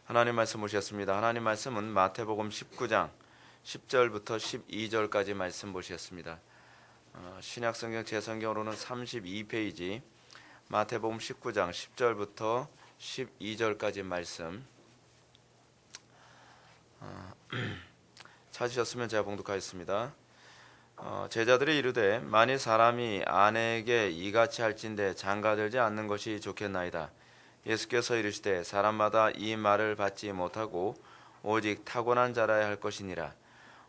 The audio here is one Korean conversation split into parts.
하나님 말씀 보셨습니다. 하나님 말씀은 마태복음 19장 10절부터 12절까지 말씀 보셨습니다. 신약성경 제성경으로는 32페이지 마태복음 19장 10절부터 12절까지 말씀 찾으셨으면 제가 봉독하겠습니다. 제자들이 이르되 만일 사람이 아내에게 이같이 할진대 장가들지 않는 것이 좋겠나이다. 예수께서 이르시되 사람마다 이 말을 받지 못하고 오직 타고난 자라야 할 것이니라.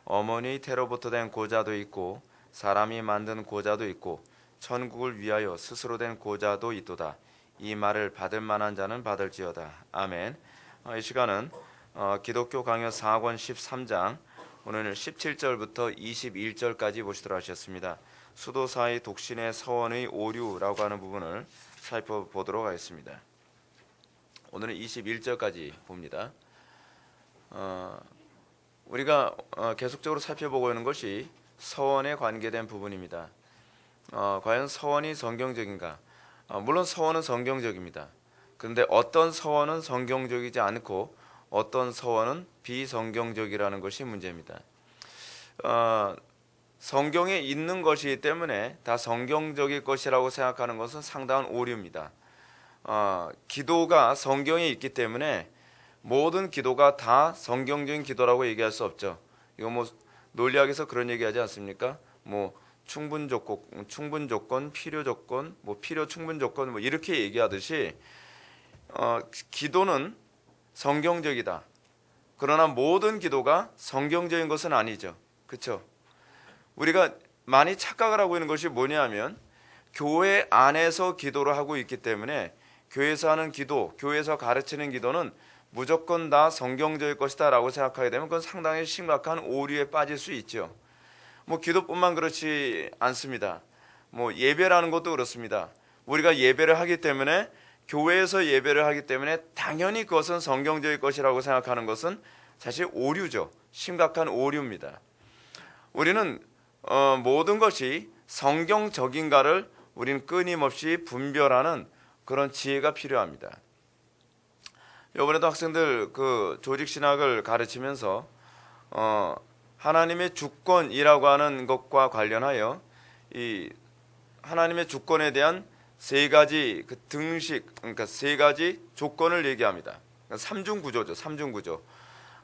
어머니 태로부터 된 고자도 있고 사람이 만든 고자도 있고 천국을 위하여 스스로 된 고자도 있도다. 이 말을 받을 만한 자는 받을지어다. 아멘. 이 시간은 기독교 강요 4권 13장 오늘 17절부터 21절까지 보시도록 하셨습니다. 수도사의 독신의 서원의 오류라고 하는 부분을 살펴보도록 하겠습니다. 오늘은 21절까지 봅니다. 우리가 계속적으로 살펴보고 있는 것이 서원에 관계된 부분입니다. 과연 서원이 성경적인가? 물론 서원은 성경적입니다. 그런데 어떤 서원은 성경적이지 않고 어떤 서원은 비성경적이라는 것이 문제입니다. 성경에 있는 것이기 때문에 다 성경적일 것이라고 생각하는 것은 상당한 오류입니다. 기도가 성경에 있기 때문에 모든 기도가 다 성경적인 기도라고 얘기할 수 없죠. 이거 뭐 논리학에서 그런 얘기하지 않습니까? 뭐 충분 조건, 필요 조건, 뭐 필요 충분 조건 뭐 이렇게 얘기하듯이 기도는 성경적이다. 그러나 모든 기도가 성경적인 것은 아니죠. 그렇죠? 우리가 많이 착각을 하고 있는 것이 뭐냐면 교회 안에서 기도를 하고 있기 때문에 교회에서 하는 기도, 교회에서 가르치는 기도는 무조건 다 성경적일 것이다 라고 생각하게 되면 그건 상당히 심각한 오류에 빠질 수 있죠. 뭐 기도뿐만 그렇지 않습니다. 뭐 예배라는 것도 그렇습니다. 우리가 예배를 하기 때문에 교회에서 예배를 하기 때문에 당연히 그것은 성경적일 것이라고 생각하는 것은 사실 오류죠. 심각한 오류입니다. 우리는 모든 것이 성경적인가를 우리는 끊임없이 분별하는 그런 지혜가 필요합니다. 이번에도 학생들 그 조직신학을 가르치면서 하나님의 주권이라고 하는 것과 관련하여 이 하나님의 주권에 대한 세 가지 그 등식, 그러니까 세 가지 조건을 얘기합니다. 그러니까 삼중구조죠. 삼중구조.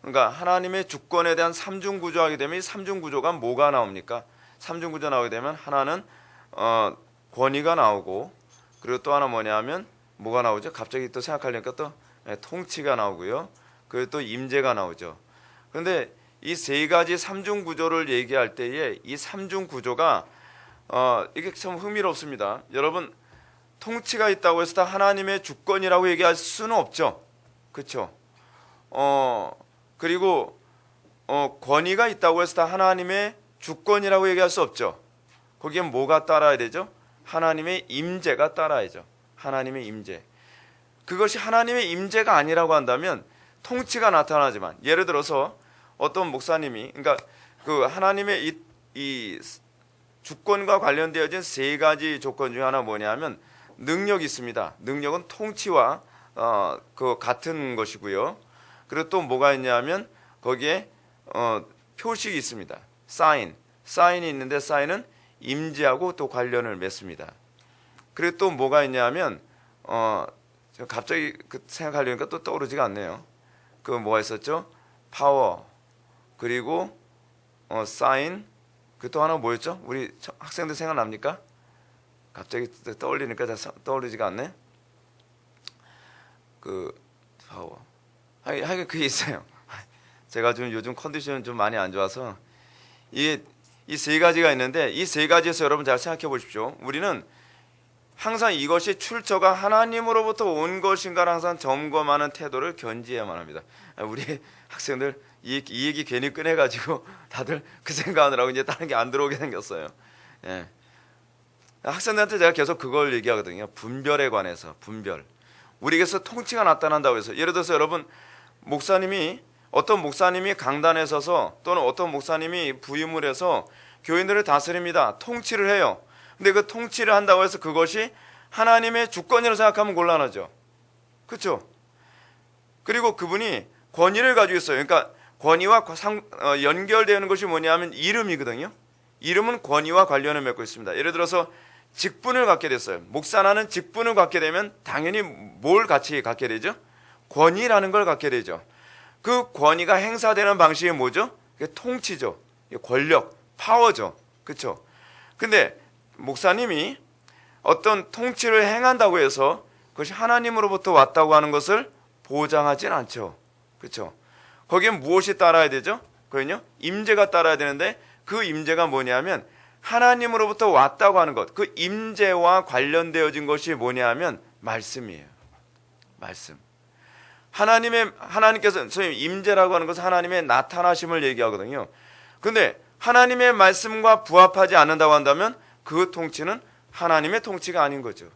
그러니까 하나님의 주권에 대한 삼중구조하게 되면 이 삼중구조가 뭐가 나옵니까? 삼중구조 나오게 되면 하나는 권위가 나오고, 그리고 또 하나 뭐냐면 뭐가 나오죠? 갑자기 또 생각하려니까 또 통치가 나오고요. 그리고 또 임재가 나오죠. 그런데 이 세 가지 삼중 구조를 얘기할 때에 이 삼중 구조가 이게 참 흥미롭습니다. 여러분, 통치가 있다고 해서 다 하나님의 주권이라고 얘기할 수는 없죠. 그렇죠? 그리고 권위가 있다고 해서 다 하나님의 주권이라고 얘기할 수 없죠. 거기에 뭐가 따라야 되죠? 하나님의 임재가 따라야죠. 하나님의 임재. 그것이 하나님의 임재가 아니라고 한다면 통치가 나타나지만, 예를 들어서 어떤 목사님이, 그러니까 그 하나님의 이 주권과 관련되어진 세 가지 조건 중에 하나 뭐냐면 능력이 있습니다. 능력은 통치와 그 같은 것이고요. 그리고 또 뭐가 있냐면 거기에 표식이 있습니다. 사인이 있는데 사인은 임재하고 또 관련을 맺습니다. 그리고 또 뭐가 있냐면 갑자기 그 생각하려니까 또 떠오르지가 않네요. 그 뭐가 있었죠? 파워, 그리고 사인, 그 또 하나 뭐였죠? 우리 학생들 생각납니까? 갑자기 떠올리니까 떠오르지가 않네. 그 파워. 하여간 그게 있어요. 제가 좀 요즘 컨디션은 좀 많이 안 좋아서 이 세 가지가 있는데 이 세 가지에서 여러분 잘 생각해 보십시오. 우리는 항상 이것이 출처가 하나님으로부터 온 것인가를 항상 점검하는 태도를 견지해야만 합니다. 우리 학생들 이 얘기 괜히 꺼내가지고 다들 그 생각하느라고 이제 다른 게 안 들어오게 생겼어요. 예. 학생들한테 제가 계속 그걸 얘기하거든요. 분별에 관해서 분별. 우리에게서 통치가 나타난다고 해서, 예를 들어서 여러분, 어떤 목사님이 강단에 서서 또는 어떤 목사님이 부임을 해서 교인들을 다스립니다. 통치를 해요. 근데 그 통치를 한다고 해서 그것이 하나님의 주권이라고 생각하면 곤란하죠. 그렇죠? 그리고 그분이 권위를 가지고 있어요. 그러니까 권위와 연결되는 것이 뭐냐면 이름이거든요. 이름은 권위와 관련을 맺고 있습니다. 예를 들어서 직분을 갖게 됐어요. 목사라는 직분을 갖게 되면 당연히 뭘 같이 갖게 되죠? 권위라는 걸 갖게 되죠. 그 권위가 행사되는 방식이 뭐죠? 통치죠. 권력, 파워죠. 그렇죠? 근데 목사님이 어떤 통치를 행한다고 해서 그것이 하나님으로부터 왔다고 하는 것을 보장하진 않죠. 그렇죠? 거기에 무엇이 따라야 되죠? 그건요, 임재가 따라야 되는데 그 임재가 뭐냐면 하나님으로부터 왔다고 하는 것, 그 임재와 관련되어진 것이 뭐냐면 말씀이에요. 말씀. 하나님께서 선생님 임재라고 하는 것은 하나님의 나타나심을 얘기하거든요. 근데 하나님의 말씀과 부합하지 않는다고 한다면 그 통치는 하나님의 통치가 아닌 거죠.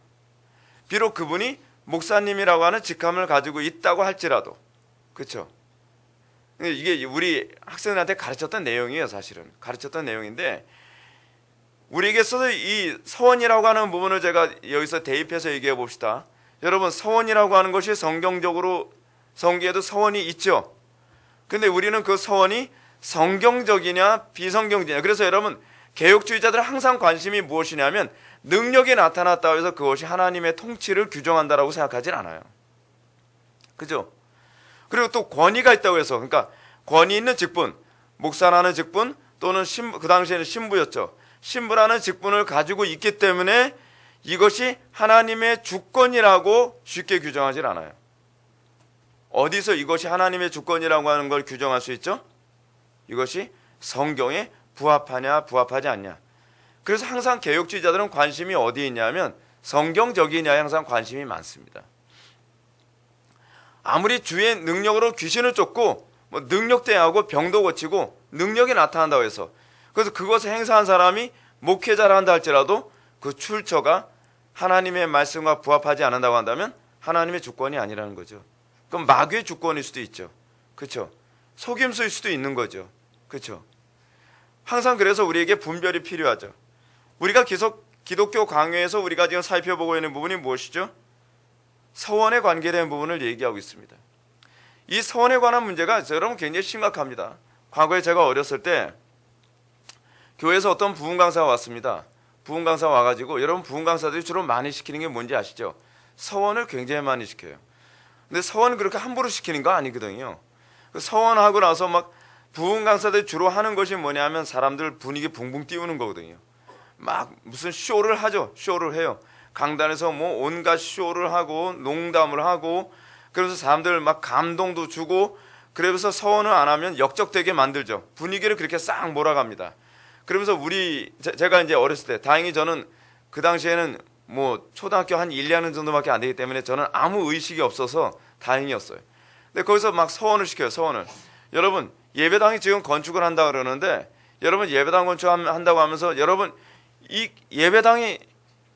비록 그분이 목사님이라고 하는 직함을 가지고 있다고 할지라도, 그렇죠? 이게 우리 학생들한테 가르쳤던 내용이에요. 사실은 가르쳤던 내용인데, 우리에게서 이 서원이라고 하는 부분을 제가 여기서 대입해서 얘기해 봅시다. 여러분, 서원이라고 하는 것이 성경적으로 성경에도 서원이 있죠. 근데 우리는 그 서원이 성경적이냐 비성경적이냐. 그래서 여러분, 개혁주의자들은 항상 관심이 무엇이냐면 능력이 나타났다고 해서 그것이 하나님의 통치를 규정한다라고 생각하진 않아요. 그죠? 그리고 또 권위가 있다고 해서, 그러니까 권위 있는 직분, 목사라는 직분 또는 그 당시에는 신부였죠. 신부라는 직분을 가지고 있기 때문에 이것이 하나님의 주권이라고 쉽게 규정하지 않아요. 어디서 이것이 하나님의 주권이라고 하는 걸 규정할 수 있죠? 이것이 성경에 부합하냐 부합하지 않냐. 그래서 항상 개혁주의자들은 관심이 어디에 있냐면 성경적이냐에 항상 관심이 많습니다. 아무리 주의 능력으로 귀신을 쫓고 능력대하고 병도 고치고 능력이 나타난다고 해서, 그래서 그것을 행사한 사람이 목회자라 한다 할지라도 그 출처가 하나님의 말씀과 부합하지 않는다고 한다면 하나님의 주권이 아니라는 거죠. 그럼 마귀의 주권일 수도 있죠. 그렇죠? 속임수일 수도 있는 거죠. 그렇죠? 항상 그래서 우리에게 분별이 필요하죠. 우리가 계속 기독교 강요에서 우리가 지금 살펴보고 있는 부분이 무엇이죠? 서원에 관계된 부분을 얘기하고 있습니다. 이 서원에 관한 문제가 여러분 굉장히 심각합니다. 과거에 제가 어렸을 때 교회에서 어떤 부흥 강사가 왔습니다. 부흥 강사가 와가지고, 여러분 부흥 강사들이 주로 많이 시키는 게 뭔지 아시죠? 서원을 굉장히 많이 시켜요. 근데 서원은 그렇게 함부로 시키는 거 아니거든요. 서원하고 나서 막 부흥 강사들이 주로 하는 것이 뭐냐면 사람들 분위기 붕붕 띄우는 거거든요. 막 무슨 쇼를 하죠. 쇼를 해요. 강단에서 뭐 온갖 쇼를 하고 농담을 하고, 그래서 사람들 막 감동도 주고, 그래서 서원을 안 하면 역적되게 만들죠. 분위기를 그렇게 싹 몰아갑니다. 그러면서 제가 이제 어렸을 때, 다행히 저는 그 당시에는 뭐 초등학교 한 1, 2학년 정도밖에 안 되기 때문에 저는 아무 의식이 없어서 다행이었어요. 근데 거기서 막 서원을 시켜요. 서원을. 여러분, 예배당이 지금 건축을 한다 그러는데, 여러분 예배당 건축한다고 하면서 여러분 이 예배당이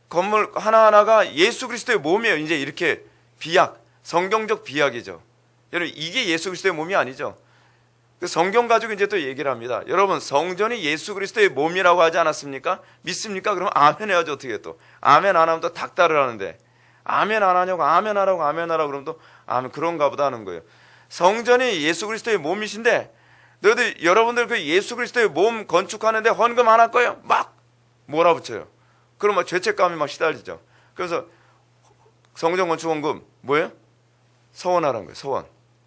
건물 하나하나가 예수 그리스도의 몸이에요. 이제 이렇게 비약, 성경적 비약이죠. 여러분, 이게 예수 그리스도의 몸이 아니죠. 성경 가지고 이제 또 얘기를 합니다. 여러분, 성전이 예수 그리스도의 몸이라고 하지 않았습니까? 믿습니까? 그러면 아멘 해야죠. 어떻게 또 아멘 안 하면 또 닥달을 하는데, 아멘 안 하냐고 아멘 하라고 아멘 하라고 그러면 또 아멘 그런가 보다 하는 거예요. 성전이 예수 그리스도의 몸이신데 여러분들 그 예수 그리스도의 몸 건축하는데 헌금 안 할 거예요? 막 몰아붙여요. 그러면 죄책감이 막 시달리죠. 그래서 성전 건축 헌금 뭐예요? 서원하라는 거예요.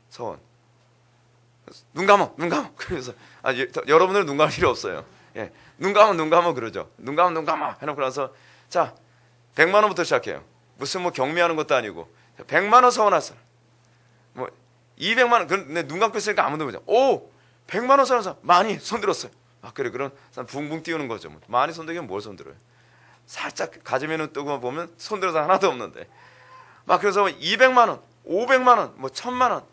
서원. 눈 감어. 그래서 여러분들은 눈 감을 필요 없어요. 예, 눈 감어 그러죠. 눈 감어 해놓고 나서 자 100만 원부터 시작해요. 무슨 뭐 경매하는 것도 아니고 100만 원 서원하세요. 뭐 200만 원. 근데 눈 감고 있으니까 아무도 모르죠. 오 100만 원 서원하세요. 많이 손들었어요. 그래 그런 사람 붕붕 띄우는 거죠. 많이 손들면 뭘 손들어요? 살짝 가지면은 뜨고 보면 손들어서 하나도 없는데 막 그래서 200만 원, 500만 원, 뭐 1000만 원.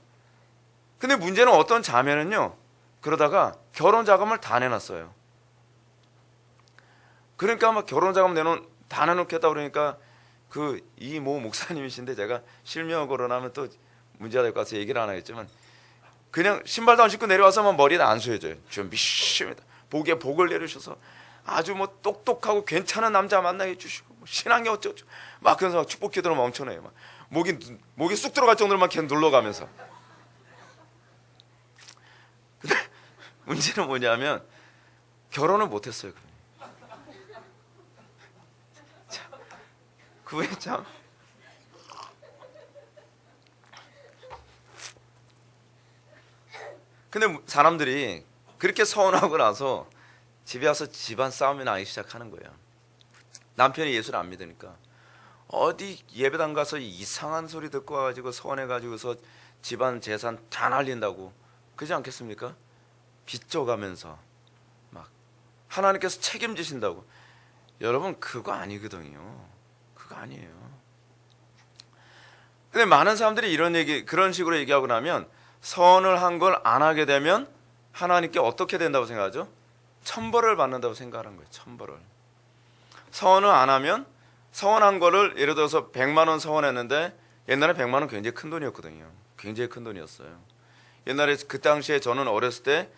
근데 문제는 어떤 자매는요, 그러다가 결혼 자금을 다 내놨어요. 그러니까 막 결혼 자금 다 내놓겠다 그러니까 그 이모 목사님이신데 제가 실명 거론하면 또 문제가 될 것 같아서 얘기를 안 하겠지만 그냥 신발도 안 신고 내려와서 막 머리를 안 수해줘요. 준비십니다. 복에 복을 내리셔서 아주 뭐 똑똑하고 괜찮은 남자 만나게 해주시고 뭐 신앙이 어쩌고 막 그래서 막 축복 기도를 막 엄청나요. 막 목이 쑥 들어갈 정도로 막 계속 눌러가면서 문제는 뭐냐면 결혼을 못했어요. 그게 참 근데 사람들이 그렇게 서운하고 나서 집에 와서 집안 싸움이 나기 시작하는 거예요. 남편이 예수를 안 믿으니까 어디 예배당 가서 이상한 소리 듣고 와가지고 서운해가지고서 집안 재산 다 날린다고 그러지 않겠습니까? 빚져가면서 막 하나님께서 책임지신다고. 여러분 그거 아니거든요. 그거 아니에요. 근데 많은 사람들이 그런 식으로 얘기하고 나면 선을 한 걸 안 하게 되면 하나님께 어떻게 된다고 생각하죠? 천벌을 받는다고 생각하는 거예요. 천벌을. 서원을 안 하면 서원한 거를 예를 들어서 100만 원 서원했는데 옛날에 100만 원 굉장히 큰 돈이었거든요. 굉장히 큰 돈이었어요. 옛날에 그 당시에 저는 어렸을 때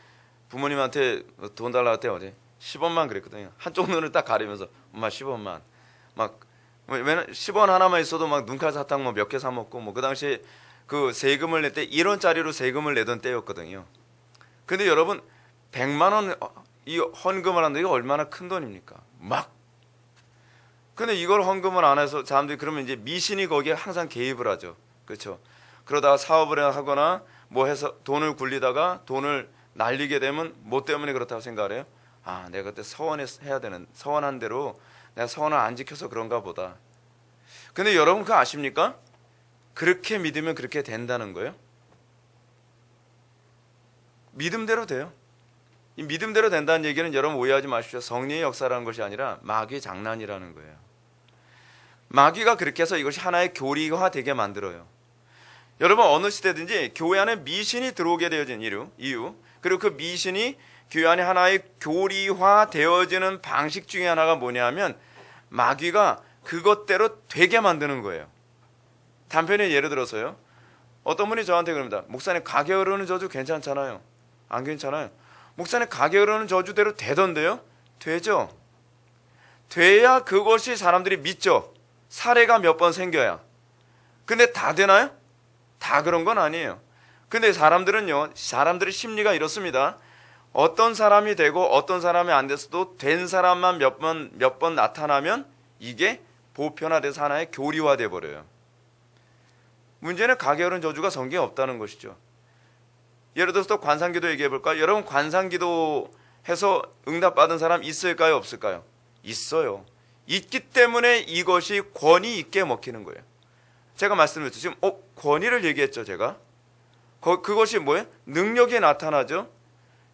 부모님한테 돈 달라고 할 때 어디 10원만 그랬거든요. 한쪽 눈을 딱 가리면서 엄마 10원만 막 10원 하나만 있어도 막 눈깔 사탕 뭐 몇 개 사 먹고 뭐 그 당시에 그 세금을 낼 때 1원짜리로 세금을 내던 때였거든요. 근데 여러분 100만 원 이 헌금을 한다는 게 얼마나 큰 돈입니까? 막. 근데 이걸 헌금을 안 해서 사람들이 그러면 이제 미신이 거기에 항상 개입을 하죠. 그렇죠? 그러다가 사업을 하거나 뭐 해서 돈을 굴리다가 돈을 날리게 되면 뭐 때문에 그렇다고 생각을 해요? 아, 내가 그때 서원해야 되는 서원한 대로 내가 서원을 안 지켜서 그런가 보다. 근데 여러분 그거 아십니까? 그렇게 믿으면 그렇게 된다는 거예요. 믿음대로 돼요. 이 믿음대로 된다는 얘기는 여러분 오해하지 마십시오. 성령의 역사라는 것이 아니라 마귀의 장난이라는 거예요. 마귀가 그렇게 해서 이것이 하나의 교리화 되게 만들어요. 여러분 어느 시대든지 교회 안에 미신이 들어오게 되어진 이유 그리고 그 미신이 교회 안에 하나의 교리화 되어지는 방식 중에 하나가 뭐냐면 마귀가 그것대로 되게 만드는 거예요. 단편의 예를 들어서요. 어떤 분이 저한테 그럽니다. 목사님 가게 흐르는 저주 괜찮잖아요. 안 괜찮아요. 목사님 가게 흐르는 저주대로 되던데요. 되죠. 돼야 그것이 사람들이 믿죠. 사례가 몇 번 생겨야. 근데 다 되나요? 다 그런 건 아니에요. 근데 사람들의 심리가 이렇습니다. 어떤 사람이 되고 어떤 사람이 안 됐어도 된 사람만 몇 번 나타나면 이게 보편화돼서 하나의 교리화돼 버려요. 문제는 가게 흐르는 저주가 성경에 없다는 것이죠. 예를 들어서 또 관상기도 얘기해 볼까요? 여러분 관상기도 해서 응답받은 사람 있을까요? 없을까요? 있어요. 있기 때문에 이것이 권위 있게 먹히는 거예요. 제가 말씀드렸죠. 지금 권위를 얘기했죠. 제가. 그것이 뭐예요? 능력이 나타나죠.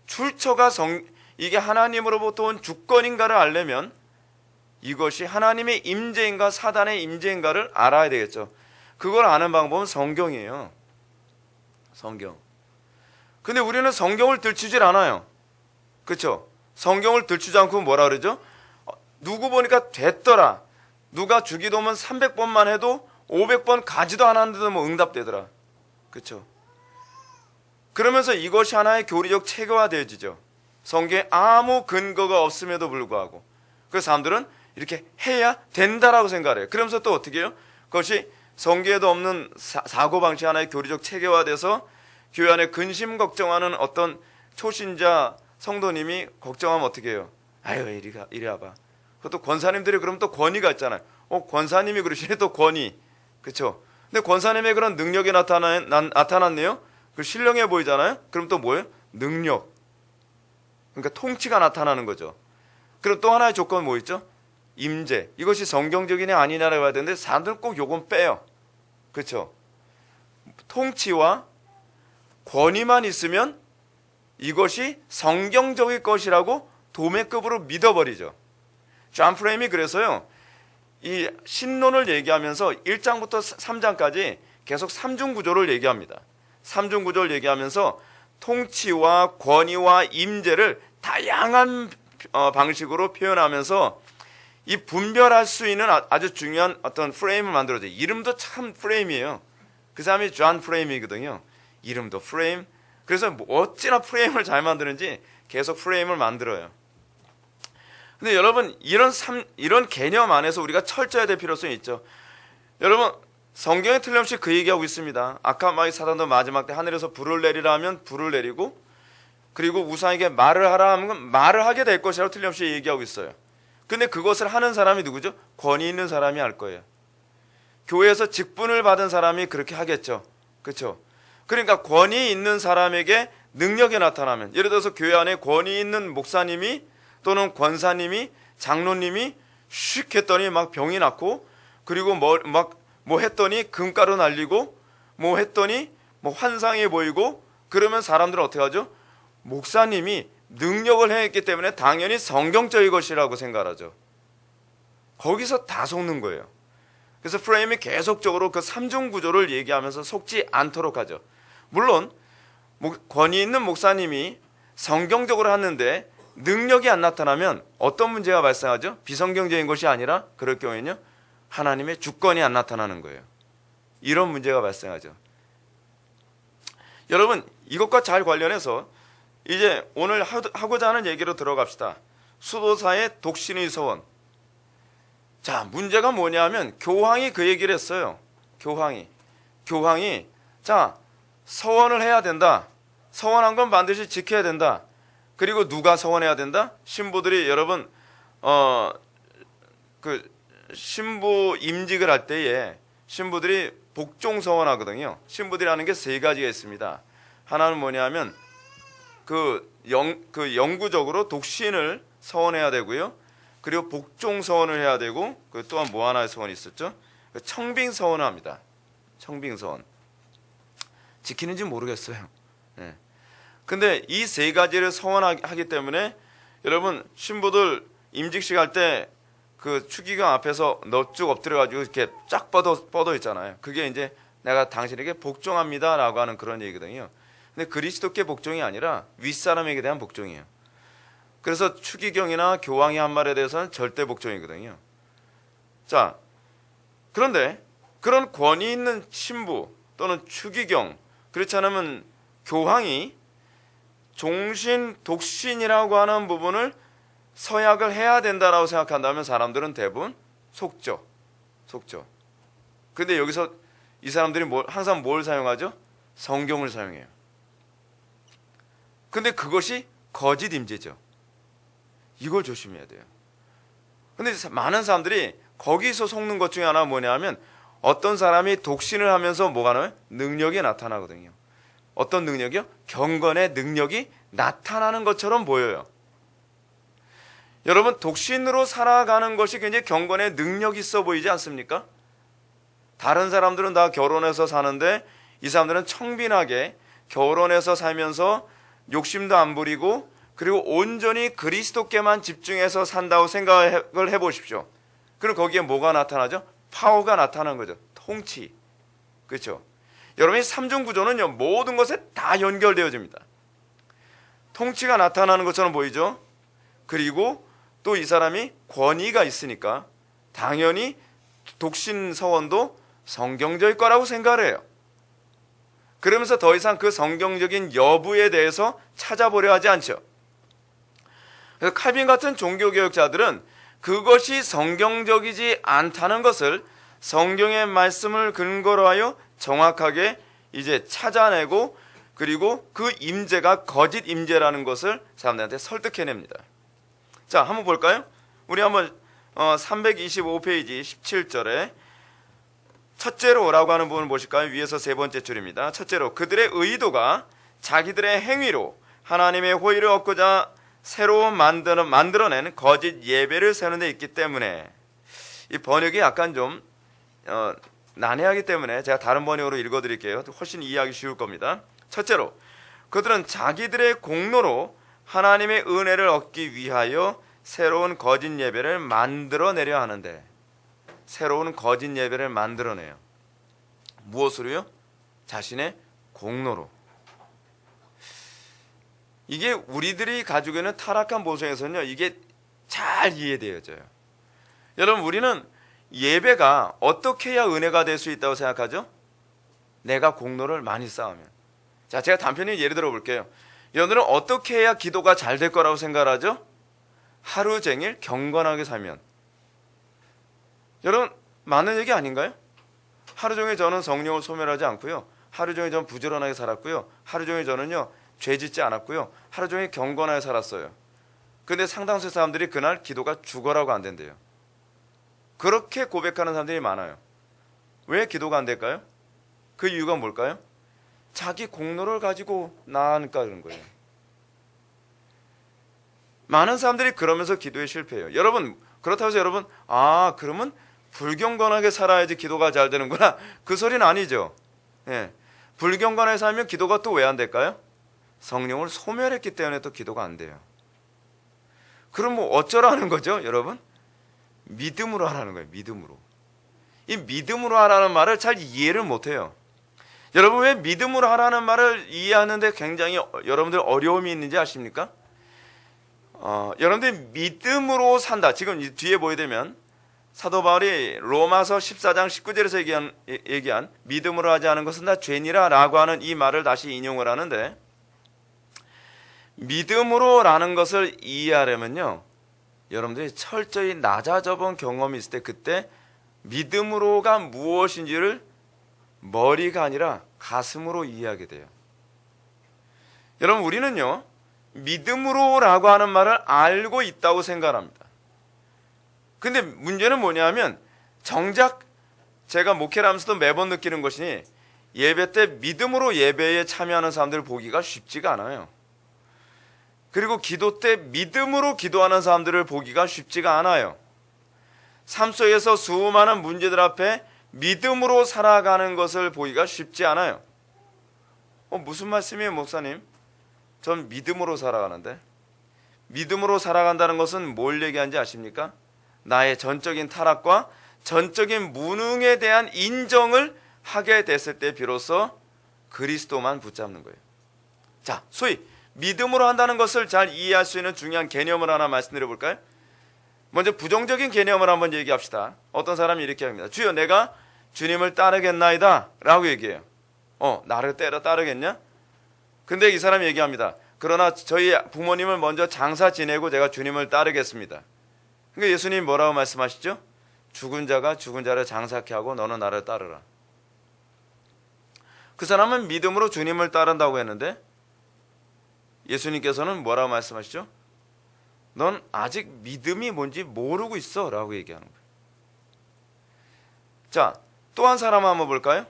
출처가 이게 하나님으로부터 온 주권인가를 알려면 이것이 하나님의 임재인가 사단의 임재인가를 알아야 되겠죠. 그걸 아는 방법은 성경이에요. 성경. 근데 우리는 성경을 들추질 않아요. 그렇죠? 성경을 들추지 않고 뭐라 그러죠? 누구 보니까 됐더라. 누가 주기도문 300번만 해도 500번 가지도 않았는데도 뭐 응답되더라. 그렇죠? 그러면서 이것이 하나의 교리적 체계화되어지죠. 성경에 아무 근거가 없음에도 불구하고 그 사람들은 이렇게 해야 된다라고 생각해요. 그러면서 또 어떻게 해요? 그것이 성경에도 없는 사고방식 하나의 교리적 체계화돼서 교회 안에 근심 걱정하는 어떤 초신자 성도님이 걱정하면 어떻게 해요? 아유 이리 와봐. 그것도 권사님들이 그러면 또 권위가 있잖아요. 권사님이 그러시네 또 권위. 그렇죠? 근데 권사님의 그런 능력이 나타났네요. 그 신령해 보이잖아요. 그럼 또 뭐예요? 능력. 그러니까 통치가 나타나는 거죠. 그리고 또 하나의 조건은 뭐 있죠? 임재. 이것이 성경적이냐 아니냐라고 해야 되는데 사람들은 꼭 요건 빼요. 그렇죠? 통치와 권위만 있으면 이것이 성경적일 것이라고 도매급으로 믿어버리죠. 존 프레임이 그래서요. 이 신론을 얘기하면서 1장부터 3장까지 계속 삼중구조를 얘기합니다. 삼중구조를 얘기하면서 통치와 권위와 임재를 다양한 방식으로 표현하면서 이 분별할 수 있는 아주 중요한 어떤 프레임을 만들어줘요. 이름도 참 프레임이에요. 그 사람이 존 프레임이거든요. 이름도 프레임. 그래서 어찌나 프레임을 잘 만드는지 계속 프레임을 만들어요. 근데 여러분 이런 개념 안에서 우리가 철저해야 될 필요성이 있죠. 여러분 성경에 틀림없이 그 얘기하고 있습니다. 악한 마귀 사단도 마지막 때 하늘에서 불을 내리라 하면 불을 내리고 그리고 우상에게 말을 하라 하면 말을 하게 될 것이라고 틀림없이 얘기하고 있어요. 근데 그것을 하는 사람이 누구죠? 권위 있는 사람이 할 거예요. 교회에서 직분을 받은 사람이 그렇게 하겠죠. 그렇죠? 그러니까 권위 있는 사람에게 능력이 나타나면, 예를 들어서 교회 안에 권위 있는 목사님이 또는 권사님이, 장로님이 슉 했더니 막 병이 났고, 그리고 뭐 했더니 금가루 날리고, 뭐 했더니 뭐 환상이 보이고, 그러면 사람들은 어떻게 하죠? 목사님이 능력을 행했기 때문에 당연히 성경적인 것이라고 생각하죠. 거기서 다 속는 거예요. 그래서 프레임이 계속적으로 그 삼중 구조를 얘기하면서 속지 않도록 하죠. 물론 권위 있는 목사님이 성경적으로 하는데 능력이 안 나타나면 어떤 문제가 발생하죠? 비성경적인 것이 아니라 그럴 경우에는요, 하나님의 주권이 안 나타나는 거예요. 이런 문제가 발생하죠. 여러분, 이것과 잘 관련해서 이제 오늘 하고자 하는 얘기로 들어갑시다. 수도사의 독신의 서원. 자, 문제가 뭐냐면 교황이 그 얘기를 했어요. 교황이 자, 서원을 해야 된다. 서원한 건 반드시 지켜야 된다. 그리고 누가 서원해야 된다? 신부들이, 여러분 그 신부 임직을 할 때에 신부들이 복종 서원하거든요. 신부들이 하는 게 세 가지가 있습니다. 하나는 뭐냐면 영구적으로 독신을 서원해야 되고요. 그리고 복종 서원을 해야 되고, 그 또한 뭐 하나의 서원이 있었죠? 청빙 서원을 합니다. 청빙 서원. 지키는지 모르겠어요. 네. 근데 이 세 가지를 서원하기 때문에 여러분, 신부들 임직식 할 때 그 추기경 앞에서 넙죽 엎드려가지고 이렇게 쫙 뻗어 있잖아요. 그게 이제 내가 당신에게 복종합니다라고 하는 그런 얘기거든요. 근데 그리스도께 복종이 아니라 윗사람에게 대한 복종이에요. 그래서 추기경이나 교황이 한 말에 대해서는 절대 복종이거든요. 자, 그런데 그런 권위 있는 신부 또는 추기경, 그렇지 않으면 교황이 종신, 독신이라고 하는 부분을 서약을 해야 된다라고 생각한다면 사람들은 대부분 속죠. 근데 여기서 이 사람들이 항상 뭘 사용하죠? 성경을 사용해요. 근데 그것이 거짓 임재죠. 이걸 조심해야 돼요. 근데 많은 사람들이 거기서 속는 것 중에 하나가 뭐냐면, 어떤 사람이 독신을 하면서 뭐가 나와요? 능력이 나타나거든요. 어떤 능력이요? 경건의 능력이 나타나는 것처럼 보여요. 여러분, 독신으로 살아가는 것이 굉장히 경건의 능력이 있어 보이지 않습니까? 다른 사람들은 다 결혼해서 사는데 이 사람들은 청빈하게 결혼해서 살면서 욕심도 안 부리고, 그리고 온전히 그리스도께만 집중해서 산다고 생각을 해보십시오. 그럼 거기에 뭐가 나타나죠? 파워가 나타나는 거죠. 통치. 그렇죠? 여러분이 삼중 구조는요, 모든 것에 다 연결되어집니다. 통치가 나타나는 것처럼 보이죠? 그리고 또 이 사람이 권위가 있으니까 당연히 독신 서원도 성경적일 거라고 생각을 해요. 그러면서 더 이상 그 성경적인 여부에 대해서 찾아보려 하지 않죠. 그래서 칼빈 같은 종교개혁자들은 그것이 성경적이지 않다는 것을 성경의 말씀을 근거로 하여 정확하게 이제 찾아내고, 그리고 그 임재가 거짓 임재라는 것을 사람들한테 설득해냅니다. 자, 한번 볼까요? 우리 한번 325페이지 17절에 첫째로라고 하는 부분을 보실까요? 위에서 세 번째 줄입니다. 첫째로, 그들의 의도가 자기들의 행위로 하나님의 호의를 얻고자 새로 만들어낸 거짓 예배를 세우는 데 있기 때문에, 이 번역이 약간 좀 난해하기 때문에 제가 다른 번역으로 읽어드릴게요. 훨씬 이해하기 쉬울 겁니다. 첫째로, 그들은 자기들의 공로로 하나님의 은혜를 얻기 위하여 새로운 거짓 예배를 만들어내려 하는데, 새로운 거짓 예배를 만들어내요. 무엇으로요? 자신의 공로로. 이게 우리들이 가지고 있는 타락한 모성에서는요, 이게 잘 이해되어져요. 여러분, 우리는 예배가 어떻게 해야 은혜가 될 수 있다고 생각하죠? 내가 공로를 많이 쌓으면. 자, 제가 단편히 예를 들어 볼게요. 여러분들은 어떻게 해야 기도가 잘 될 거라고 생각하죠? 하루 종일 경건하게 살면. 여러분, 맞는 얘기 아닌가요? 하루 종일 저는 성령을 소멸하지 않고요, 하루 종일 저는 부지런하게 살았고요, 하루 종일 저는요 죄 짓지 않았고요. 하루 종일 경건하게 살았어요. 근데 상당수의 사람들이 그날 기도가 죽어라고 안 된대요. 그렇게 고백하는 사람들이 많아요. 왜 기도가 안 될까요? 그 이유가 뭘까요? 자기 공로를 가지고 나으니까 그런 거예요. 많은 사람들이 그러면서 기도에 실패해요. 여러분, 그렇다고 해서 여러분, 그러면 불경건하게 살아야지 기도가 잘 되는구나, 그 소리는 아니죠. 예. 불경건하게 살면 기도가 또 왜 안 될까요? 성령을 소멸했기 때문에 또 기도가 안 돼요. 그럼 뭐 어쩌라는 거죠, 여러분? 믿음으로 하라는 거예요. 믿음으로. 이 믿음으로 하라는 말을 잘 이해를 못해요. 여러분, 왜 믿음으로 하라는 말을 이해하는데 굉장히 여러분들 어려움이 있는지 아십니까? 여러분들이 믿음으로 산다. 지금 뒤에 보게 되면 사도 바울이 로마서 14장 19절에서 얘기한 믿음으로 하지 않은 것은 다 죄니라 라고 하는 이 말을 다시 인용을 하는데, 믿음으로라는 것을 이해하려면요, 여러분들이 철저히 낮아져 본 경험이 있을 때 그때 믿음으로가 무엇인지를 머리가 아니라 가슴으로 이해하게 돼요. 여러분, 우리는요, 믿음으로라고 하는 말을 알고 있다고 생각합니다. 근데 문제는 뭐냐면, 정작 제가 목회를 하면서도 매번 느끼는 것이니, 예배 때 믿음으로 예배에 참여하는 사람들을 보기가 쉽지가 않아요. 그리고 기도 때 믿음으로 기도하는 사람들을 보기가 쉽지가 않아요. 삶 속에서 수많은 문제들 앞에 믿음으로 살아가는 것을 보기가 쉽지 않아요. 무슨 말씀이에요, 목사님? 전 믿음으로 살아가는데. 믿음으로 살아간다는 것은 뭘 얘기하는지 아십니까? 나의 전적인 타락과 전적인 무능에 대한 인정을 하게 됐을 때 비로소 그리스도만 붙잡는 거예요. 자, 소위 믿음으로 한다는 것을 잘 이해할 수 있는 중요한 개념을 하나 말씀드려 볼까요? 먼저 부정적인 개념을 한번 얘기합시다. 어떤 사람이 이렇게 합니다. 주여, 내가 주님을 따르겠나이다 라고 얘기해요. 나를 따르겠냐? 근데 이 사람이 얘기합니다. 그러나 저희 부모님을 먼저 장사 지내고 제가 주님을 따르겠습니다. 그러니까 예수님 뭐라고 말씀하시죠? 죽은 자가 죽은 자를 장사케 하고 너는 나를 따르라. 그 사람은 믿음으로 주님을 따른다고 했는데, 예수님께서는 뭐라고 말씀하시죠? 넌 아직 믿음이 뭔지 모르고 있어 라고 얘기하는 거예요. 자, 또 한 사람 한번 볼까요?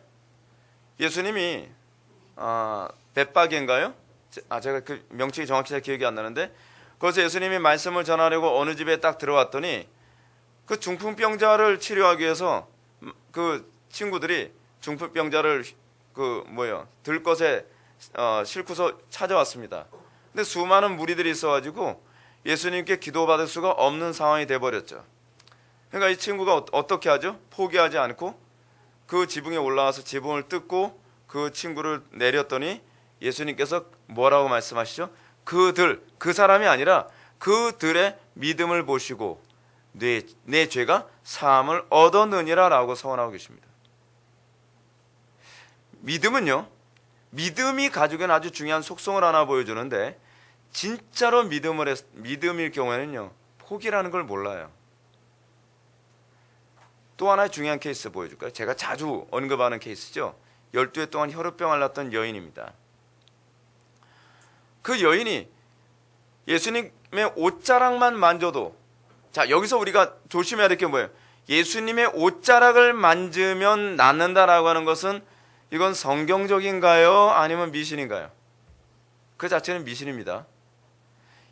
예수님이 벳바게인가요? 제가 그 명칭이 정확히 잘 기억이 안 나는데, 거기서 예수님이 말씀을 전하려고 어느 집에 딱 들어왔더니 그 중풍병자를 치료하기 위해서 그 친구들이 중풍병자를 들것에 싣고서 찾아왔습니다. 근데 수많은 무리들이 있어가지고 예수님께 기도받을 수가 없는 상황이 돼버렸죠. 그러니까 이 친구가 어떻게 하죠? 포기하지 않고 그 지붕에 올라와서 지붕을 뜯고 그 친구를 내렸더니 예수님께서 뭐라고 말씀하시죠? 그 사람이 아니라 그들의 믿음을 보시고 내 죄가 사함을 얻었느니라 라고 서원하고 계십니다. 믿음은요, 믿음이 가지고 있는 아주 중요한 속성을 하나 보여주는데, 진짜로 믿음일 경우에는요, 포기라는 걸 몰라요. 또 하나의 중요한 케이스 보여줄까요? 제가 자주 언급하는 케이스죠. 12해 동안 혈우병 앓았던 여인입니다. 그 여인이 예수님의 옷자락만 만져도, 자, 여기서 우리가 조심해야 될 게 뭐예요? 예수님의 옷자락을 만지면 낫는다라고 하는 것은 이건 성경적인가요? 아니면 미신인가요? 그 자체는 미신입니다.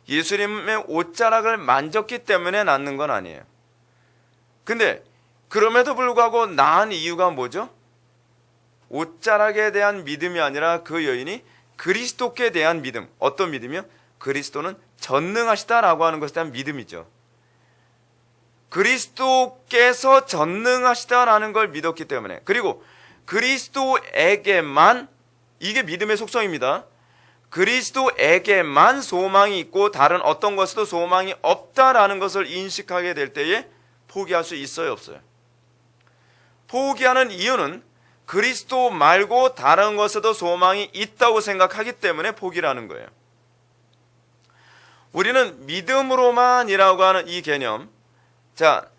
예수님의 옷자락을 만졌기 때문에 낫는 건 아니에요. 근데 그럼에도 불구하고 나은 이유가 뭐죠? 옷자락에 대한 믿음이 아니라 그 여인이 그리스도께 대한 믿음. 어떤 믿음이요? 그리스도는 전능하시다라고 하는 것에 대한 믿음이죠. 그리스도께서 전능하시다라는 걸 믿었기 때문에, 그리고 그리스도에게만, 이게 믿음의 속성입니다. 그리스도에게만 소망이 있고 다른 어떤 것에도 소망이 없다라는 것을 인식하게 될 때에 포기할 수 있어요, 없어요? 포기하는 이유는 그리스도 말고 다른 것에도 소망이 있다고 생각하기 때문에 포기라는 거예요. 우리는 믿음으로만이라고 하는 이 개념, 자,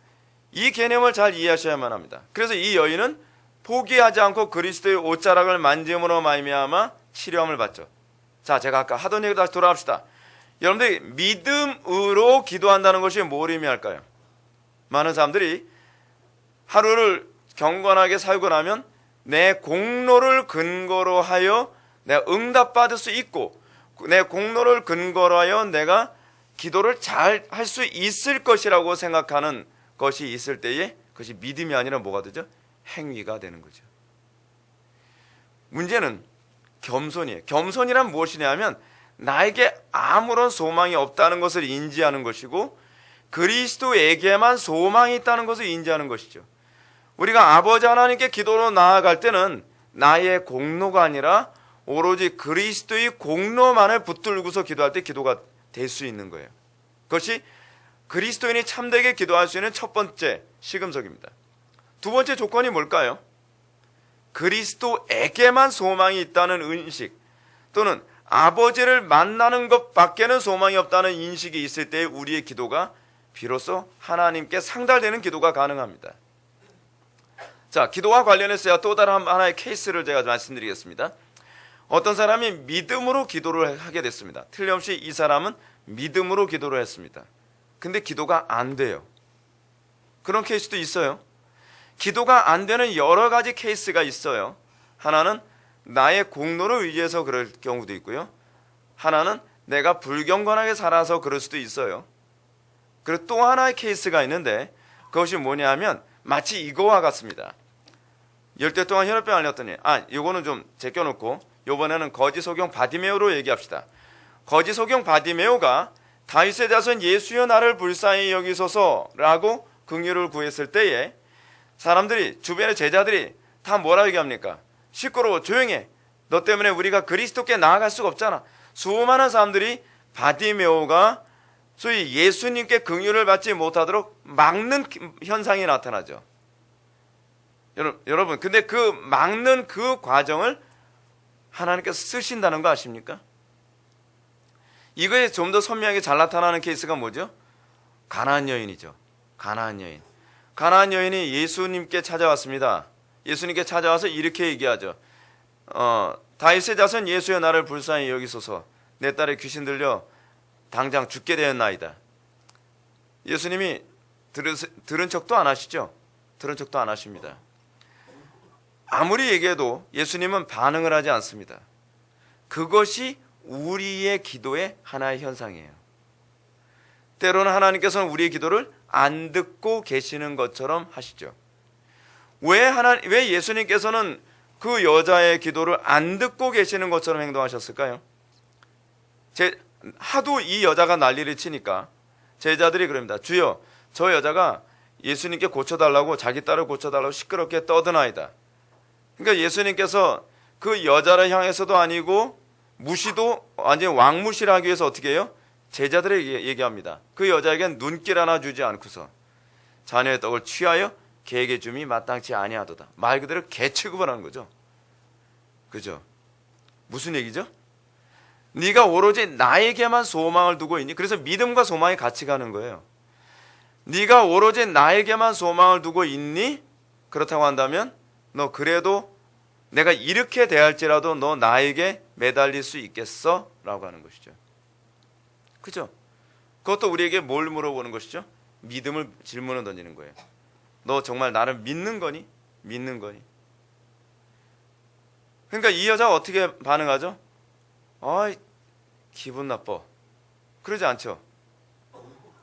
이 개념을 잘 이해하셔야만 합니다. 그래서 이 여인은 포기하지 않고 그리스도의 옷자락을 만짐으로 말미암아 치료함을 받죠. 자, 제가 아까 하던 얘기 다시 돌아갑시다. 여러분들이 믿음으로 기도한다는 것이 뭘 의미할까요? 많은 사람들이 하루를 경건하게 살고 나면 내 공로를 근거로 하여 내가 응답받을 수 있고, 내 공로를 근거로 하여 내가 기도를 잘 할 수 있을 것이라고 생각하는 것이 있을 때에 그것이 믿음이 아니라 뭐가 되죠? 행위가 되는 거죠. 문제는 겸손이에요. 겸손이란 무엇이냐면 나에게 아무런 소망이 없다는 것을 인지하는 것이고, 그리스도에게만 소망이 있다는 것을 인지하는 것이죠. 우리가 아버지 하나님께 기도로 나아갈 때는 나의 공로가 아니라 오로지 그리스도의 공로만을 붙들고서 기도할 때 기도가 될 수 있는 거예요. 그것이 그리스도인이 참되게 기도할 수 있는 첫 번째 시금석입니다. 두 번째 조건이 뭘까요? 그리스도에게만 소망이 있다는 인식, 또는 아버지를 만나는 것밖에는 소망이 없다는 인식이 있을 때 우리의 기도가 비로소 하나님께 상달되는 기도가 가능합니다. 자, 기도와 관련해서 또 다른 하나의 케이스를 제가 말씀드리겠습니다. 어떤 사람이 믿음으로 기도를 하게 됐습니다. 틀림없이 이 사람은 믿음으로 기도를 했습니다. 근데 기도가 안 돼요. 그런 케이스도 있어요. 기도가 안 되는 여러 가지 케이스가 있어요. 하나는 나의 공로를 의지해서 그럴 경우도 있고요. 하나는 내가 불경건하게 살아서 그럴 수도 있어요. 그리고 또 하나의 케이스가 있는데 그것이 뭐냐면 마치 이거와 같습니다. 열대 동안 혈압병 알렸더니 이거는 좀 제껴놓고 이번에는 거지 소경 바디메오로 얘기합시다. 거지 소경 바디메오가 다윗의 자손 예수여 나를 불쌍히 여기소서라고 긍휼을 구했을 때에 사람들이, 주변의 제자들이 다 뭐라 얘기합니까? 시끄러워, 조용해. 너 때문에 우리가 그리스도께 나아갈 수가 없잖아. 수많은 사람들이 바디메오가 소위 예수님께 긍휼을 받지 못하도록 막는 현상이 나타나죠. 여러분, 근데 그 막는 그 과정을 하나님께서 쓰신다는 거 아십니까? 이거에 좀 더 선명하게 잘 나타나는 케이스가 뭐죠? 가나안 여인이죠. 가나안 여인. 가나안 여인이 예수님께 찾아왔습니다. 예수님께 찾아와서 이렇게 얘기하죠. 다윗의 자손 예수여 나를 불쌍히 여기소서. 내 딸의 귀신 들려 당장 죽게 되었나이다. 예수님이 들은 척도 안 하시죠? 들은 척도 안 하십니다. 아무리 얘기해도 예수님은 반응을 하지 않습니다. 그것이 우리의 기도의 하나의 현상이에요. 때로는 하나님께서는 우리의 기도를 안 듣고 계시는 것처럼 하시죠. 왜 예수님께서는 그 여자의 기도를 안 듣고 계시는 것처럼 행동하셨을까요? 하도 이 여자가 난리를 치니까 제자들이 그럽니다. 주여, 저 여자가 예수님께 고쳐달라고, 자기 딸을 고쳐달라고 시끄럽게 떠드나이다. 그러니까 예수님께서 그 여자를 향해서도 아니고 무시도 완전히 왕무시를 하기 위해서 어떻게 해요? 제자들에게 얘기합니다. 그 여자에겐 눈길 하나 주지 않고서 자녀의 떡을 취하여 개에게 줌이 마땅치 아니하도다. 말 그대로 개 취급을 하는 거죠. 그죠? 무슨 얘기죠? 네가 오로지 나에게만 소망을 두고 있니? 그래서 믿음과 소망이 같이 가는 거예요. 네가 오로지 나에게만 소망을 두고 있니? 그렇다고 한다면 너 그래도 내가 이렇게 대할지라도 너 나에게 매달릴 수 있겠어? 라고 하는 것이죠. 그죠? 그것도 우리에게 뭘 물어보는 것이죠? 믿음을 질문을 던지는 거예요. 너 정말 나를 믿는 거니? 믿는 거니? 그러니까 이 여자가 어떻게 반응하죠? 기분 나빠. 그러지 않죠?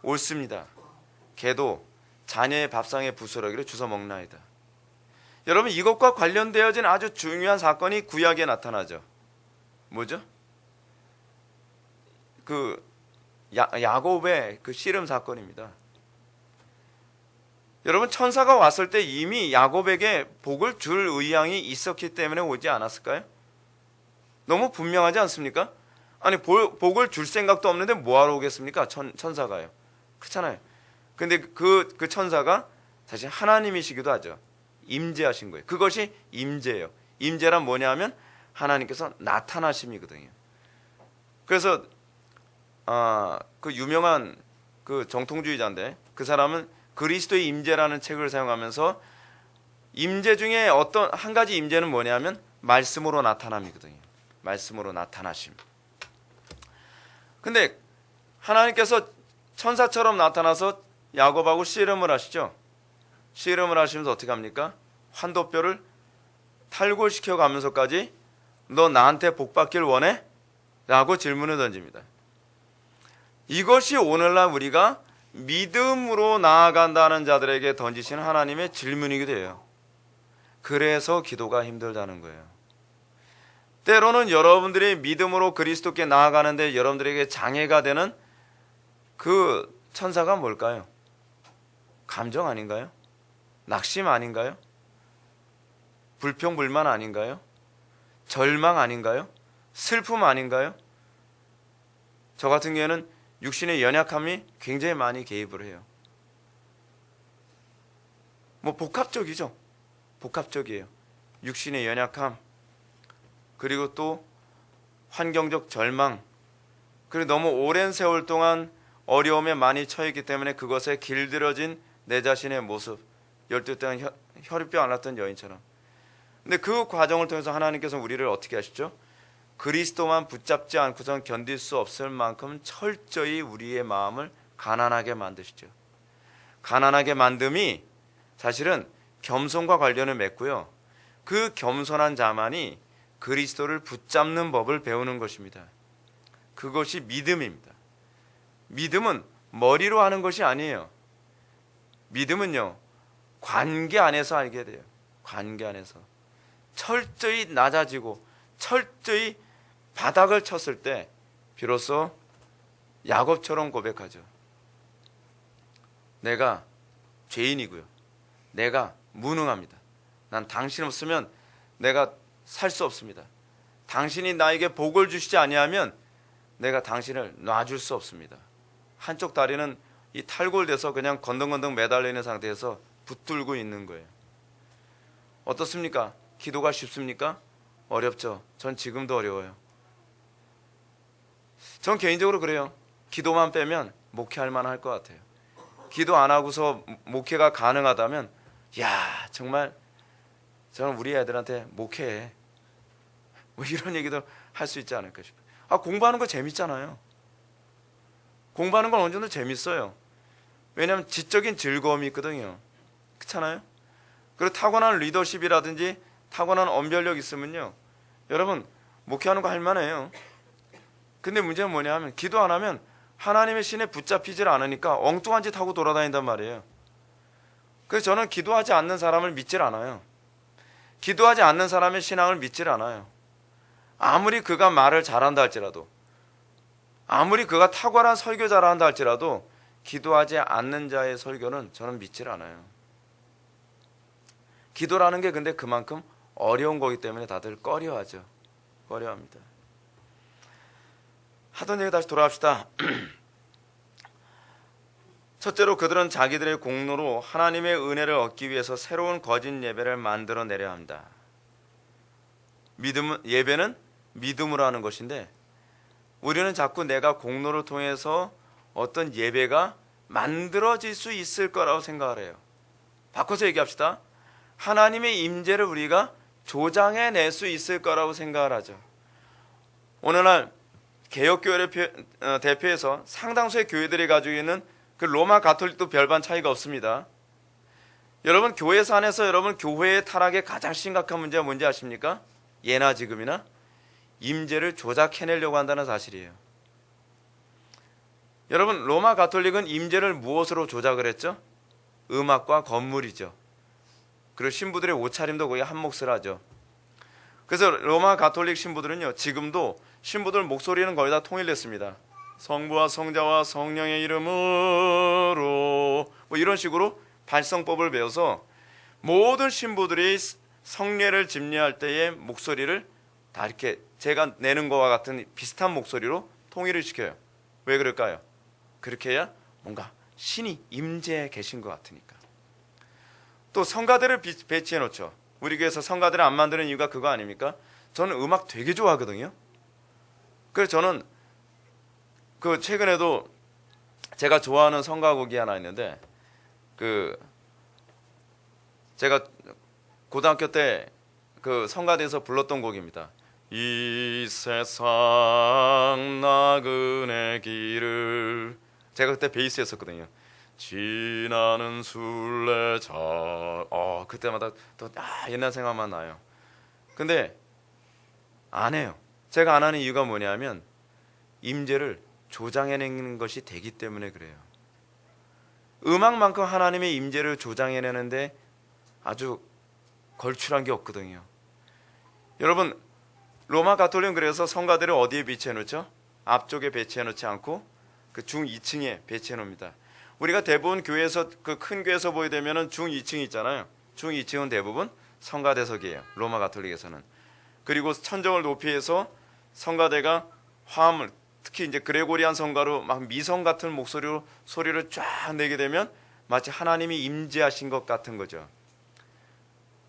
옳습니다. 개도 자녀의 밥상에 부스러기를 주워 먹나이다. 여러분, 이것과 관련되어진 아주 중요한 사건이 구약에 나타나죠. 뭐죠? 그 야곱의 그 씨름 사건입니다. 여러분, 천사가 왔을 때 이미 야곱에게 복을 줄 의향이 있었기 때문에 오지 않았을까요? 너무 분명하지 않습니까? 아니, 복을 줄 생각도 없는데 뭐하러 오겠습니까? 천사가요. 그렇잖아요. 근데 그 천사가 사실 하나님이시기도 하죠. 임재하신 거예요. 그것이 임재예요. 임재란 뭐냐면 하나님께서 나타나심이거든요. 그래서 그 유명한 그 정통주의자인데 그 사람은 그리스도의 임재라는 책을 사용하면서 임재 중에 어떤 한 가지 임재는 뭐냐면 말씀으로 나타남이거든요. 말씀으로 나타나심. 근데 하나님께서 천사처럼 나타나서 야곱하고 씨름을 하시죠. 씨름을 하시면서 어떻게 합니까? 환도뼈를 탈골시켜 가면서까지 너 나한테 복 받길 원해? 라고 질문을 던집니다. 이것이 오늘날 우리가 믿음으로 나아간다는 자들에게 던지시는 하나님의 질문이기도 해요. 그래서 기도가 힘들다는 거예요. 때로는 여러분들이 믿음으로 그리스도께 나아가는데 여러분들에게 장애가 되는 그 천사가 뭘까요? 감정 아닌가요? 낙심 아닌가요? 불평불만 아닌가요? 절망 아닌가요? 슬픔 아닌가요? 저 같은 경우에는 육신의 연약함이 굉장히 많이 개입을 해요. 복합적이죠. 복합적이에요. 육신의 연약함, 그리고 또 환경적 절망, 그리고 너무 오랜 세월 동안 어려움에 많이 처했기 때문에 그것에 길들여진 내 자신의 모습, 12동안 혈육병 앓았던 여인처럼. 근데 그 과정을 통해서 하나님께서 우리를 어떻게 하시죠? 그리스도만 붙잡지 않고선 견딜 수 없을 만큼 철저히 우리의 마음을 가난하게 만드시죠. 가난하게 만듦이 사실은 겸손과 관련을 맺고요. 그 겸손한 자만이 그리스도를 붙잡는 법을 배우는 것입니다. 그것이 믿음입니다. 믿음은 머리로 하는 것이 아니에요. 믿음은요, 관계 안에서 알게 돼요. 관계 안에서 철저히 낮아지고 철저히 바닥을 쳤을 때 비로소 야곱처럼 고백하죠. 내가 죄인이고요. 내가 무능합니다. 난 당신 없으면 내가 살 수 없습니다. 당신이 나에게 복을 주시지 아니하면 내가 당신을 놔줄 수 없습니다. 한쪽 다리는 이 탈골돼서 그냥 건덩건덩 매달려 있는 상태에서 붙들고 있는 거예요. 어떻습니까? 기도가 쉽습니까? 어렵죠. 전 지금도 어려워요. 전 개인적으로 그래요. 기도만 빼면 목회할 만할 것 같아요. 기도 안 하고서 목회가 가능하다면 야, 정말 저는 우리 애들한테 목회해, 이런 얘기도 할 수 있지 않을까 싶어요. 공부하는 거 재밌잖아요. 공부하는 건 어느 정도 재밌어요. 왜냐하면 지적인 즐거움이 있거든요. 그렇잖아요. 그리고 타고난 리더십이라든지 타고난 언변력 있으면요, 여러분 목회하는 거 할만해요. 근데 문제는 뭐냐 하면 기도 안 하면 하나님의 신에 붙잡히질 않으니까 엉뚱한 짓 하고 돌아다닌단 말이에요. 그래서 저는 기도하지 않는 사람을 믿질 않아요. 기도하지 않는 사람의 신앙을 믿질 않아요. 아무리 그가 말을 잘한다 할지라도, 아무리 그가 탁월한 설교자라 한다 할지라도 기도하지 않는 자의 설교는 저는 믿질 않아요. 기도라는 게 근데 그만큼 어려운 거기 때문에 다들 꺼려하죠. 꺼려합니다. 하던 얘기 다시 돌아갑시다. 첫째로 그들은 자기들의 공로로 하나님의 은혜를 얻기 위해서 새로운 거짓 예배를 만들어내려 합니다. 예배는 믿음으로 하는 것인데 우리는 자꾸 내가 공로를 통해서 어떤 예배가 만들어질 수 있을 거라고 생각을 해요. 바꿔서 얘기합시다. 하나님의 임재를 우리가 조장해낼 수 있을 거라고 생각을 하죠. 오늘날 개혁교회를 대표해서 상당수의 교회들이 가지고 있는 그 로마 가톨릭도 별반 차이가 없습니다. 여러분 교회 안에서 여러분 교회의 타락의 가장 심각한 문제가 뭔지 아십니까? 예나 지금이나 임재를 조작해내려고 한다는 사실이에요. 여러분 로마 가톨릭은 임재를 무엇으로 조작을 했죠? 음악과 건물이죠. 그리고 신부들의 옷차림도 거의 한 몫을 하죠. 그래서 로마 가톨릭 신부들은요, 지금도 신부들 목소리는 거의 다 통일됐습니다. 성부와 성자와 성령의 이름으로 이런 식으로 발성법을 배워서 모든 신부들이 성례를 집례할 때의 목소리를 다 이렇게 제가 내는 것과 같은 비슷한 목소리로 통일을 시켜요. 왜 그럴까요? 그렇게 해야 뭔가 신이 임재해 계신 것 같으니까. 또 성가대를 배치해 놓죠. 우리 교회에서 성가대를 안 만드는 이유가 그거 아닙니까? 저는 음악 되게 좋아하거든요. 그래서 저는 그 최근에도 제가 좋아하는 성가곡이 하나 있는데, 그 제가 고등학교 때 그 성가대에서 불렀던 곡입니다. 이 세상 나그네 길을, 제가 그때 베이스였었거든요. 지나는 순례자. 그때마다 또 옛날 생각만 나요. 근데 안 해요. 제가 안 하는 이유가 뭐냐면 임재를 조장해내는 것이 되기 때문에 그래요. 음악만큼 하나님의 임재를 조장해내는데 아주 걸출한 게 없거든요. 여러분, 로마 가톨릭은 그래서 성가대를 어디에 배치해 놓죠? 앞쪽에 배치해 놓지 않고 그 중 2층에 배치해 놓습니다. 우리가 대부분 교회에서, 그 큰 교회에서 보게 되면은 중 2층이 있잖아요. 중 2층은 대부분 성가대석이에요. 로마 가톨릭에서는. 그리고 천정을 높이 해서 성가대가 화음을, 특히 이제 그레고리안 성가로 막 미성 같은 목소리로 소리를 쫙 내게 되면 마치 하나님이 임재하신 것 같은 거죠.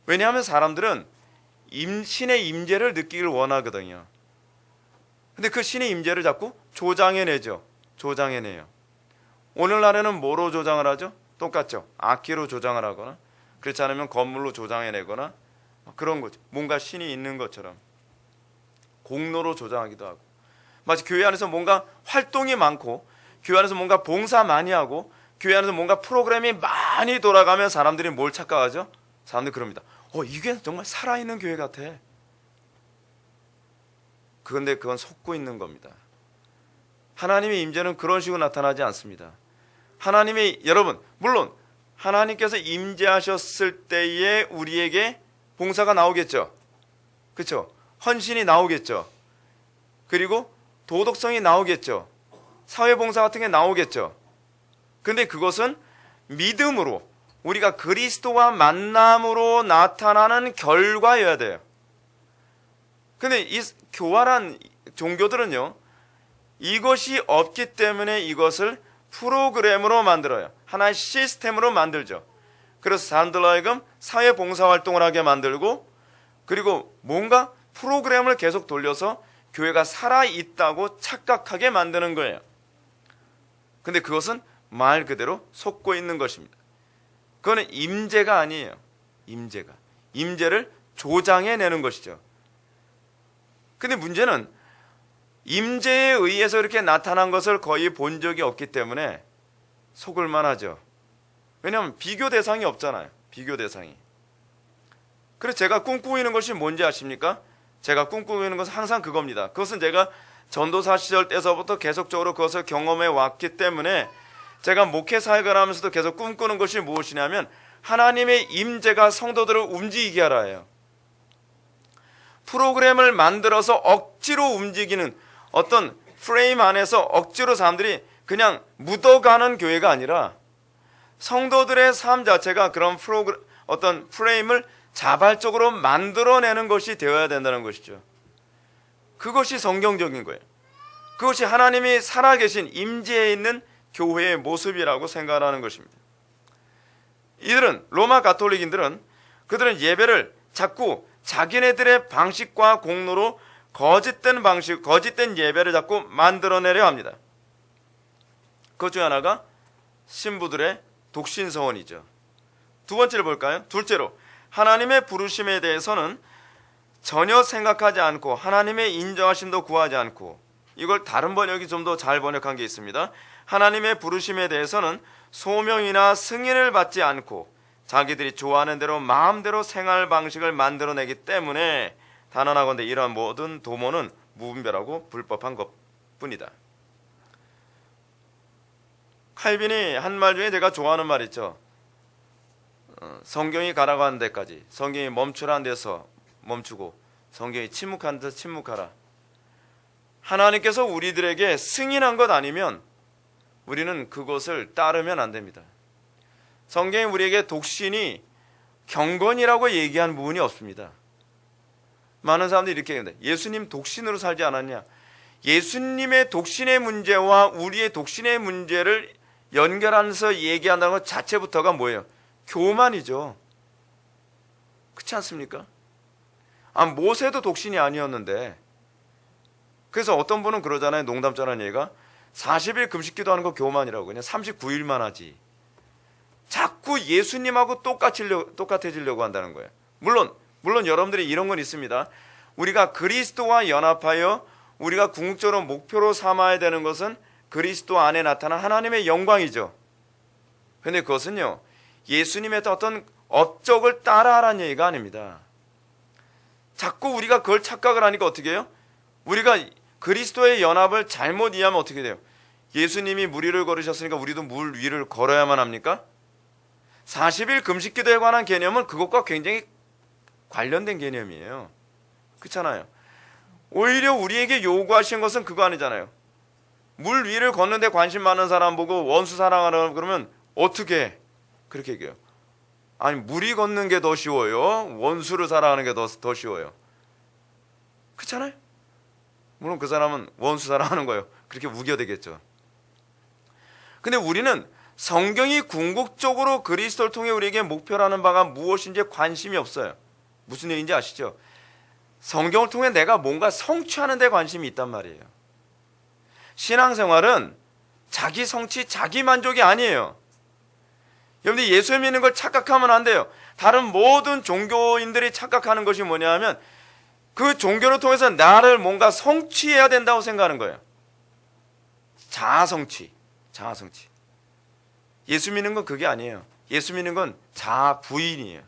왜냐하면 사람들은 신의 임재를 느끼길 원하거든요. 근데 그 신의 임재를 자꾸 조장해내죠. 조장해내요. 오늘날에는 뭐로 조장을 하죠? 똑같죠. 악기로 조장을 하거나, 그렇지 않으면 건물로 조장해내거나 그런 거죠. 뭔가 신이 있는 것처럼 공로로 조장하기도 하고, 마치 교회 안에서 뭔가 활동이 많고, 교회 안에서 뭔가 봉사 많이 하고, 교회 안에서 뭔가 프로그램이 많이 돌아가면 사람들이 뭘 착각하죠? 사람들이 그럽니다. 이게 정말 살아있는 교회 같아. 그런데 그건 속고 있는 겁니다. 하나님의 임재는 그런 식으로 나타나지 않습니다. 여러분, 물론 하나님께서 임재하셨을 때에 우리에게 봉사가 나오겠죠. 그렇죠? 헌신이 나오겠죠. 그리고 도덕성이 나오겠죠. 사회봉사 같은 게 나오겠죠. 근데 그것은 믿음으로, 우리가 그리스도와 만남으로 나타나는 결과여야 돼요. 근데 이 교활한 종교들은요, 이것이 없기 때문에 이것을 프로그램으로 만들어요. 하나의 시스템으로 만들죠. 그래서 사람들로 하여금 사회봉사활동을 하게 만들고, 그리고 뭔가 프로그램을 계속 돌려서 교회가 살아있다고 착각하게 만드는 거예요. 근데 그것은 말 그대로 속고 있는 것입니다. 그거는 임재가 아니에요. 임재를 조장해내는 것이죠. 근데 문제는 임재에 의해서 이렇게 나타난 것을 거의 본 적이 없기 때문에 속을만 하죠. 왜냐하면 비교 대상이 없잖아요. 비교 대상이. 그래서 제가 꿈꾸고 있는 것이 뭔지 아십니까? 제가 꿈꾸고 있는 것은 항상 그겁니다. 그것은 제가 전도사 시절 때서부터 계속적으로 그것을 경험해 왔기 때문에 제가 목회 사역을 하면서도 계속 꿈꾸는 것이 무엇이냐면 하나님의 임재가 성도들을 움직이게 하라예요. 프로그램을 만들어서 억지로 움직이는 어떤 프레임 안에서 억지로 사람들이 그냥 묻어가는 교회가 아니라 성도들의 삶 자체가 그런 어떤 프레임을 자발적으로 만들어내는 것이 되어야 된다는 것이죠. 그것이 성경적인 거예요. 그것이 하나님이 살아계신 임재에 있는 교회의 모습이라고 생각하는 것입니다. 로마 가톨릭인들은 그들은 예배를 자꾸 자기네들의 방식과 공로로 거짓된 예배를 자꾸 만들어내려 합니다. 그것 중 하나가 신부들의 독신서원이죠. 두 번째를 볼까요? 둘째로, 하나님의 부르심에 대해서는 전혀 생각하지 않고 하나님의 인정하심도 구하지 않고, 이걸 다른 번역이 좀 더 잘 번역한 게 있습니다. 하나님의 부르심에 대해서는 소명이나 승인을 받지 않고 자기들이 좋아하는 대로 마음대로 생활 방식을 만들어내기 때문에 단언하건대 이러한 모든 도모는 무분별하고 불법한 것뿐이다. 칼빈이 한 말 중에 제가 좋아하는 말 있죠. 성경이 가라고 하는 데까지, 성경이 멈추라는 데서 멈추고 성경이 침묵하는 데서 침묵하라. 하나님께서 우리들에게 승인한 것 아니면 우리는 그것을 따르면 안 됩니다. 성경이 우리에게 독신이 경건이라고 얘기한 부분이 없습니다. 많은 사람들이 이렇게 얘기합니다. 예수님 독신으로 살지 않았냐? 예수님의 독신의 문제와 우리의 독신의 문제를 연결하면서 얘기한다는 것 자체부터가 뭐예요? 교만이죠. 그렇지 않습니까? 모세도 독신이 아니었는데, 그래서 어떤 분은 그러잖아요. 농담처럼 얘기가 40일 금식기도 하는 거 교만이라고. 그냥 39일만 하지. 자꾸 예수님하고 똑같아지려고 한다는 거예요. 물론 여러분들이 이런 건 있습니다. 우리가 그리스도와 연합하여 우리가 궁극적으로 목표로 삼아야 되는 것은 그리스도 안에 나타난 하나님의 영광이죠. 그런데 그것은요, 예수님의 어떤 업적을 따라하라는 얘기가 아닙니다. 자꾸 우리가 그걸 착각을 하니까 어떻게 해요? 우리가 그리스도의 연합을 잘못 이해하면 어떻게 돼요? 예수님이 물 위를 걸으셨으니까 우리도 물 위를 걸어야만 합니까? 40일 금식기도에 관한 개념은 그것과 굉장히 관련된 개념이에요. 그렇잖아요. 오히려 우리에게 요구하신 것은 그거 아니잖아요. 물 위를 걷는데 관심 많은 사람 보고 원수 사랑하라 그러면 어떻게 해? 그렇게 얘기해요. 아니, 물이 걷는 게 더 쉬워요? 원수를 사랑하는 게 더 쉬워요? 그렇잖아요. 물론 그 사람은 원수 사랑하는 거예요. 그렇게 우겨대겠죠. 근데 우리는 성경이 궁극적으로 그리스도를 통해 우리에게 목표라는 바가 무엇인지 관심이 없어요. 무슨 얘기인지 아시죠? 성경을 통해 내가 뭔가 성취하는 데 관심이 있단 말이에요. 신앙생활은 자기 성취, 자기 만족이 아니에요. 여러분들 예수 믿는 걸 착각하면 안 돼요. 다른 모든 종교인들이 착각하는 것이 뭐냐 하면 그 종교를 통해서 나를 뭔가 성취해야 된다고 생각하는 거예요. 자아성취. 예수 믿는 건 그게 아니에요. 예수 믿는 건 자아 부인이에요.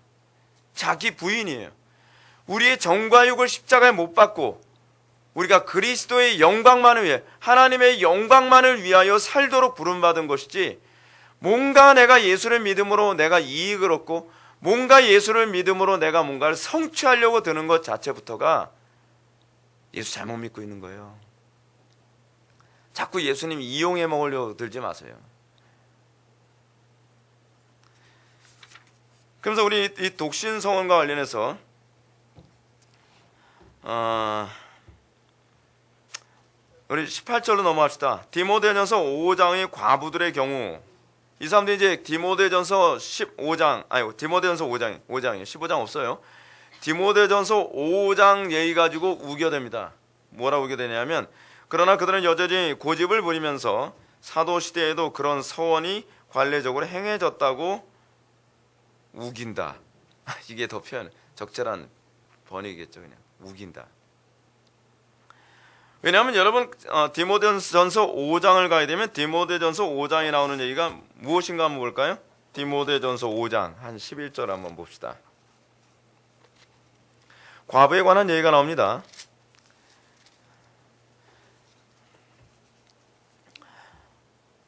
자기 부인이에요. 우리의 정과 육을 십자가에 못 박고 우리가 그리스도의 영광만을 위해, 하나님의 영광만을 위하여 살도록 부름받은 것이지, 뭔가 내가 예수를 믿음으로 내가 이익을 얻고 뭔가 예수를 믿음으로 내가 뭔가를 성취하려고 드는 것 자체부터가 예수 잘못 믿고 있는 거예요. 자꾸 예수님 이용해 먹으려고 들지 마세요. 그래서 우리 이 독신성원과 관련해서 우리 18절로 넘어갑시다. 디모데전서 5장의 과부들의 경우, 이 사람들이 이제 디모데전서 15장, 아니 디모데전서 5장이에요. 15장 없어요. 디모데전서 5장 얘기 가지고 우겨댑니다. 뭐라고 우겨대냐면, 그러나 그들은 여전히 고집을 부리면서 사도 시대에도 그런 서원이 관례적으로 행해졌다고 우긴다. 이게 더 표현 적절한 번역이겠죠. 그냥 우긴다. 왜냐하면 여러분 디모데전서 5장을 가야 되면 디모데전서 5장에 나오는 얘기가 무엇인가 한번 볼까요? 디모데전서 5장 한 11절 한번 봅시다. 과부에 관한 얘기가 나옵니다.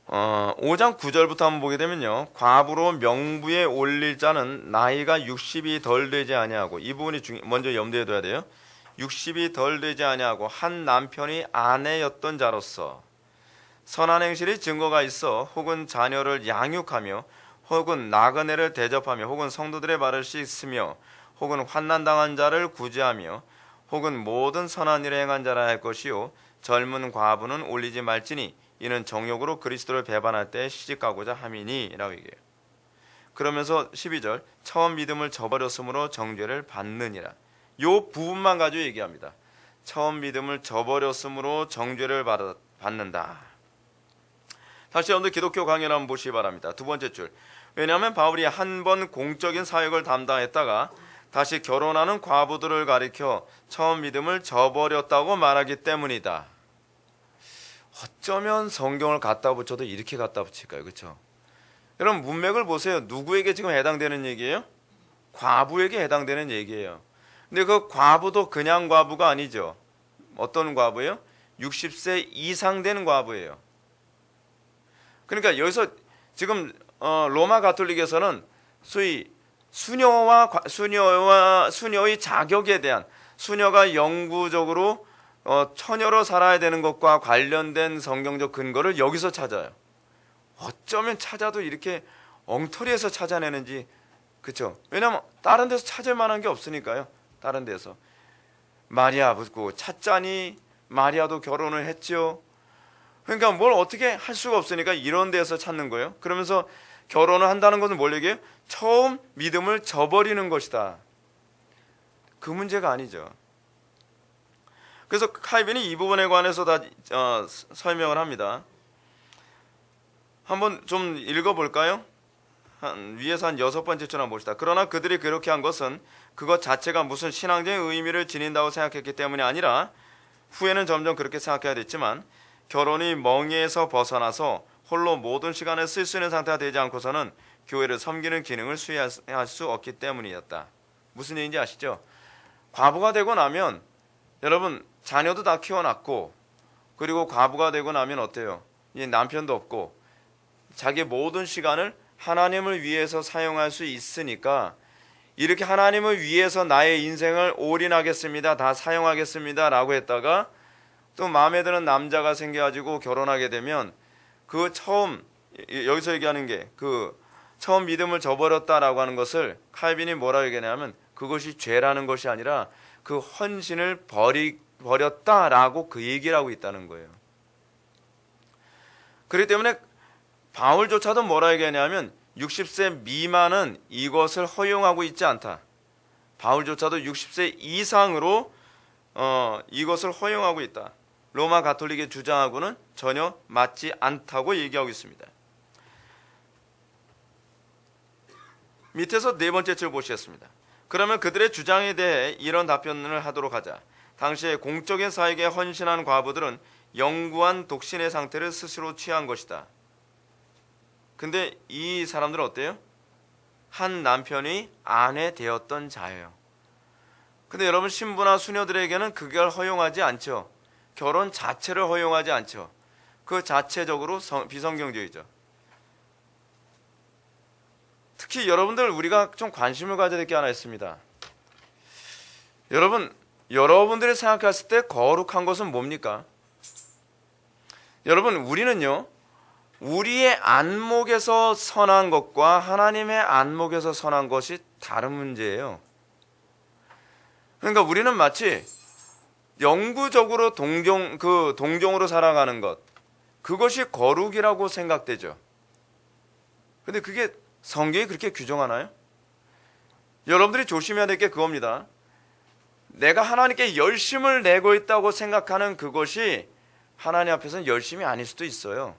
5장 9절부터 한번 보게 되면요, 과부로 명부에 올릴 자는 나이가 60이 덜 되지 아니하고, 이 부분이 먼저 염두에 둬야 돼요. 60이 덜 되지 아니하고 한 남편이 아내였던 자로서 선한 행실의 증거가 있어 혹은 자녀를 양육하며 혹은 나그네를 대접하며 혹은 성도들의 발을 씻으며 혹은 환난당한 자를 구제하며 혹은 모든 선한 일을 행한 자라 할 것이요, 젊은 과부는 올리지 말지니 이는 정욕으로 그리스도를 배반할 때 시집가고자 함이니 라고 얘기해요. 그러면서 12절, 처음 믿음을 저버렸으므로 정죄를 받느니라. 요 부분만 가지고 얘기합니다. 처음 믿음을 저버렸으므로 정죄를 받는다. 다시 여러분들 기독교 강연을 한번 보시기 바랍니다. 두 번째 줄, 왜냐하면 바울이 한 번 공적인 사역을 담당했다가 다시 결혼하는 과부들을 가리켜 처음 믿음을 저버렸다고 말하기 때문이다. 어쩌면 성경을 갖다 붙여도 이렇게 갖다 붙일까요? 그렇죠? 여러분 문맥을 보세요. 누구에게 지금 해당되는 얘기예요? 과부에게 해당되는 얘기예요. 근데 그 과부도 그냥 과부가 아니죠. 어떤 과부예요? 60세 이상 된 과부예요. 그러니까 여기서 지금 로마 가톨릭에서는 소위 수녀의 자격에 대한, 수녀가 영구적으로 처녀로 살아야 되는 것과 관련된 성경적 근거를 여기서 찾아요. 어쩌면 찾아도 이렇게 엉터리에서 찾아내는지, 그렇죠? 왜냐하면 다른 데서 찾을 만한 게 없으니까요. 다른 데서 마리아 붙고 찾자니 마리아도 결혼을 했지요. 그러니까 뭘 어떻게 할 수가 없으니까 이런 데서 찾는 거예요. 그러면서 결혼을 한다는 것은 뭘 얘기해요? 처음 믿음을 저버리는 것이다. 그 문제가 아니죠. 그래서 칼빈이 이 부분에 관해서 다 설명을 합니다. 한번 좀 읽어볼까요? 위에서 한 6번째처럼 봅시다. 그러나 그들이 그렇게 한 것은 그것 자체가 무슨 신앙적인 의미를 지닌다고 생각했기 때문이 아니라, 후에는 점점 그렇게 생각해야 됐지만, 결혼이 멍에에서 벗어나서 홀로 모든 시간을 쓸 수 있는 상태가 되지 않고서는 교회를 섬기는 기능을 수행할 수 없기 때문이었다. 무슨 얘기인지 아시죠? 과부가 되고 나면 여러분 자녀도 다 키워놨고, 그리고 과부가 되고 나면 어때요? 이 남편도 없고 자기 모든 시간을 하나님을 위해서 사용할 수 있으니까, 이렇게 하나님을 위해서 나의 인생을 올인하겠습니다, 다 사용하겠습니다 라고 했다가 또 마음에 드는 남자가 생겨가지고 결혼하게 되면, 그 처음 여기서 얘기하는 게 그 처음 믿음을 저버렸다라고 하는 것을 칼빈이 뭐라고 얘기하냐면, 그것이 죄라는 것이 아니라 그 헌신을 버렸다라고 그 얘기를 하고 있다는 거예요. 그렇기 때문에 바울조차도 뭐라 얘기하냐면 60세 미만은 이것을 허용하고 있지 않다. 바울조차도 60세 이상으로 이것을 허용하고 있다. 로마 가톨릭의 주장하고는 전혀 맞지 않다고 얘기하고 있습니다. 밑에서 네 번째 줄 보시겠습니다. 그러면 그들의 주장에 대해 이런 답변을 하도록 하자. 당시에 공적인 사역에 헌신한 과부들은 영구한 독신의 상태를 스스로 취한 것이다. 근데 이 사람들은 어때요? 한 남편이 아내 되었던 자예요. 근데 여러분, 신부나 수녀들에게는 그걸 허용하지 않죠. 결혼 자체를 허용하지 않죠. 그 자체적으로 비성경적이죠. 특히 여러분들, 우리가 좀 관심을 가져야 될 게 하나 있습니다. 여러분들이 생각했을 때 거룩한 것은 뭡니까? 여러분, 우리는요, 우리의 안목에서 선한 것과 하나님의 안목에서 선한 것이 다른 문제예요. 그러니까 우리는 마치 영구적으로 동정으로 살아가는 것, 그것이 거룩이라고 생각되죠. 근데 그게 성경이 그렇게 규정하나요? 여러분들이 조심해야 될 게 그겁니다. 내가 하나님께 열심을 내고 있다고 생각하는 그것이 하나님 앞에서는 열심이 아닐 수도 있어요.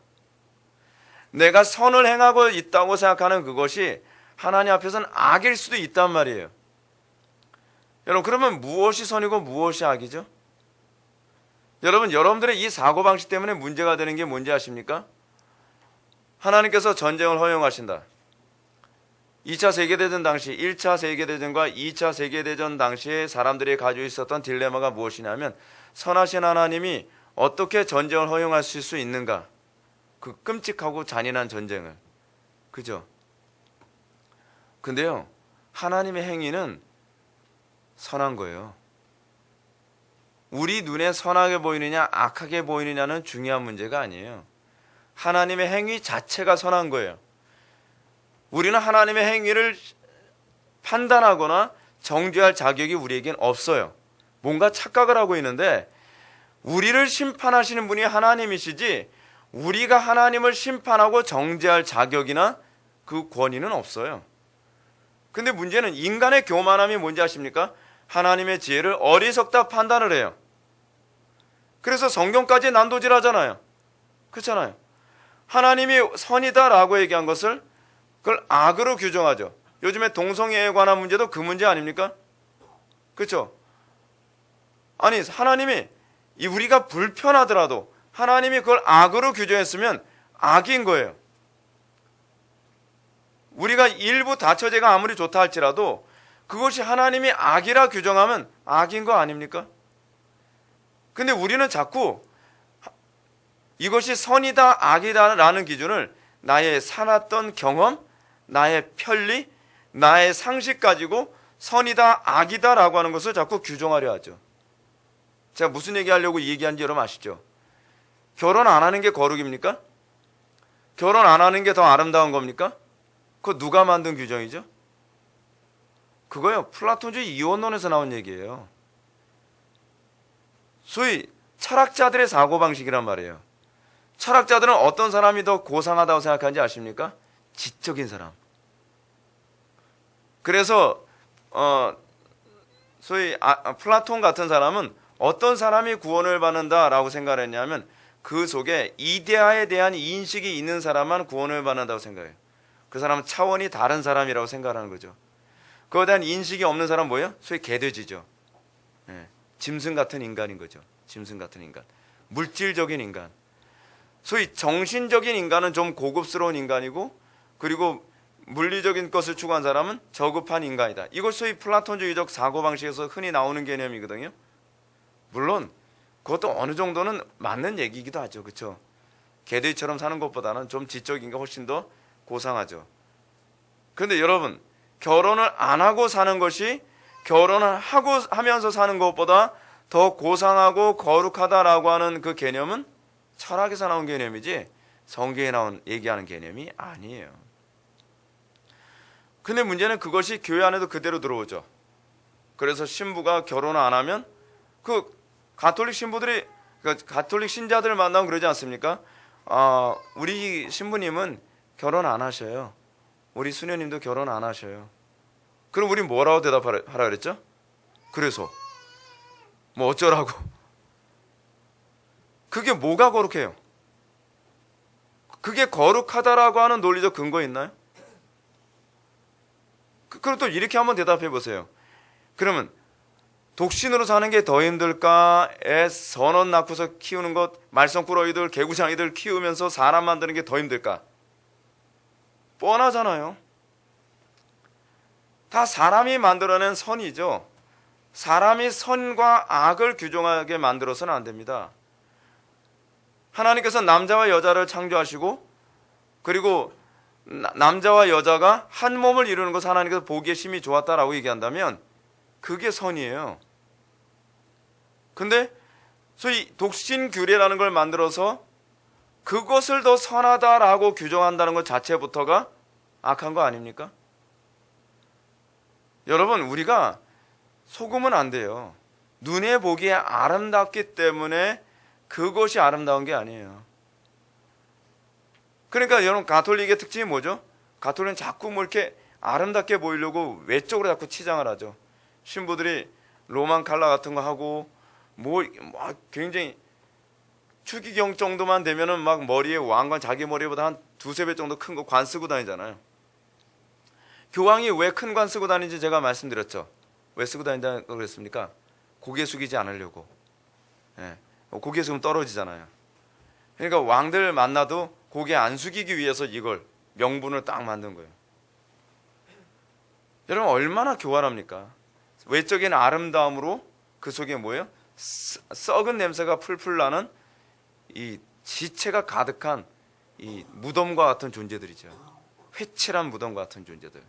내가 선을 행하고 있다고 생각하는 그것이 하나님 앞에서는 악일 수도 있단 말이에요. 여러분, 그러면 무엇이 선이고 무엇이 악이죠? 여러분들의 이 사고방식 때문에 문제가 되는 게 뭔지 아십니까? 하나님께서 전쟁을 허용하신다. 2차 세계대전 당시, 1차 세계대전과 2차 세계대전 당시에 사람들이 가지고 있었던 딜레마가 무엇이냐면, 선하신 하나님이 어떻게 전쟁을 허용하실 수 있는가? 그 끔찍하고 잔인한 전쟁을. 그죠? 근데요, 하나님의 행위는 선한 거예요. 우리 눈에 선하게 보이느냐 악하게 보이느냐는 중요한 문제가 아니에요. 하나님의 행위 자체가 선한 거예요. 우리는 하나님의 행위를 판단하거나 정죄할 자격이 우리에겐 없어요. 뭔가 착각을 하고 있는데, 우리를 심판하시는 분이 하나님이시지 우리가 하나님을 심판하고 정죄할 자격이나 그 권위는 없어요. 근데 문제는 인간의 교만함이 뭔지 아십니까? 하나님의 지혜를 어리석다 판단을 해요. 그래서 성경까지 난도질하잖아요. 그렇잖아요. 하나님이 선이다라고 얘기한 것을 그걸 악으로 규정하죠. 요즘에 동성애에 관한 문제도 그 문제 아닙니까? 그렇죠? 아니, 하나님이 우리가 불편하더라도 하나님이 그걸 악으로 규정했으면 악인 거예요. 우리가 일부 다처제가 아무리 좋다 할지라도 그것이 하나님이 악이라 규정하면 악인 거 아닙니까? 근데 우리는 자꾸 이것이 선이다 악이다라는 기준을 나의 살았던 경험, 나의 편리, 나의 상식 가지고 선이다 악이다라고 하는 것을 자꾸 규정하려 하죠. 제가 무슨 얘기하려고 얘기한지 여러분 아시죠? 결혼 안 하는 게 거룩입니까? 결혼 안 하는 게 더 아름다운 겁니까? 그거 누가 만든 규정이죠? 그거요, 플라톤주의 이원론에서 나온 얘기예요. 소위 철학자들의 사고방식이란 말이에요. 철학자들은 어떤 사람이 더 고상하다고 생각하는지 아십니까? 지적인 사람. 그래서 소위 플라톤 같은 사람은 어떤 사람이 구원을 받는다라고 생각을 했냐면, 그 속에 이데아에 대한 인식이 있는 사람만 구원을 받는다고 생각해요. 그 사람은 차원이 다른 사람이라고 생각하는 거죠. 그거에 대한 인식이 없는 사람은 뭐예요? 소위 개돼지죠. 예, 짐승 같은 인간인 거죠. 짐승 같은 인간, 물질적인 인간. 소위 정신적인 인간은 좀 고급스러운 인간이고, 그리고 물리적인 것을 추구한 사람은 저급한 인간이다. 이걸 소위 플라톤주의적 사고방식에서 흔히 나오는 개념이거든요. 물론 그것도 어느 정도는 맞는 얘기이기도 하죠. 그렇죠? 개돼지처럼 사는 것보다는 좀 지적인 게 훨씬 더 고상하죠. 그런데 여러분, 결혼을 안 하고 사는 것이 결혼을 하고 하면서 사는 것보다 더 고상하고 거룩하다라고 하는 그 개념은 철학에서 나온 개념이지 성경에 나온 얘기하는 개념이 아니에요. 근데 문제는 그것이 교회 안에도 그대로 들어오죠. 그래서 신부가 결혼을 안 하면 그 가톨릭 신부들이, 가톨릭 신자들을 만나면 그러지 않습니까? 우리 신부님은 결혼 안 하셔요. 우리 수녀님도 결혼 안 하셔요. 그럼 우리 뭐라고 대답하라 그랬죠? 그래서 뭐 어쩌라고? 그게 뭐가 거룩해요? 그게 거룩하다라고 하는 논리적 근거 있나요? 그럼 또 이렇게 한번 대답해 보세요. 그러면 독신으로 사는 게 더 힘들까? 애 선원 낳고서 키우는 것, 말썽꾸러기들, 개구장이들 키우면서 사람 만드는 게 더 힘들까? 뻔하잖아요. 다 사람이 만들어낸 선이죠. 사람이 선과 악을 규정하게 만들어서는 안 됩니다. 하나님께서 남자와 여자를 창조하시고, 그리고 남자와 여자가 한 몸을 이루는 것을 하나님께서 보기에 심히 좋았다라고 얘기한다면 그게 선이에요. 근데 소위 독신규례라는 걸 만들어서 그것을 더 선하다라고 규정한다는 것 자체부터가 악한 거 아닙니까? 여러분, 우리가 속으면 안 돼요. 눈에 보기에 아름답기 때문에 그것이 아름다운 게 아니에요. 그러니까 여러분, 가톨릭의 특징이 뭐죠? 가톨릭은 자꾸 뭐 이렇게 아름답게 보이려고 외적으로 자꾸 치장을 하죠. 신부들이 로만 칼라 같은 거 하고 뭐 굉장히 추기경 정도만 되면은 막 머리에 왕관, 자기 머리보다 한 두세 배 정도 큰 거 관 쓰고 다니잖아요. 교황이 왜 큰 관 쓰고 다니는지 제가 말씀드렸죠. 왜 쓰고 다닌다고 그랬습니까? 고개 숙이지 않으려고. 예, 고개 숙이면 떨어지잖아요. 그러니까 왕들 만나도 고개 안 숙이기 위해서 이걸 명분을 딱 만든 거예요. 여러분, 얼마나 교활합니까? 외적인 아름다움으로 그 속에 뭐예요? 썩은 냄새가 풀풀 나는 이 지체가 가득한 이 무덤과 같은 존재들이죠. 회칠한 무덤과 같은 존재들.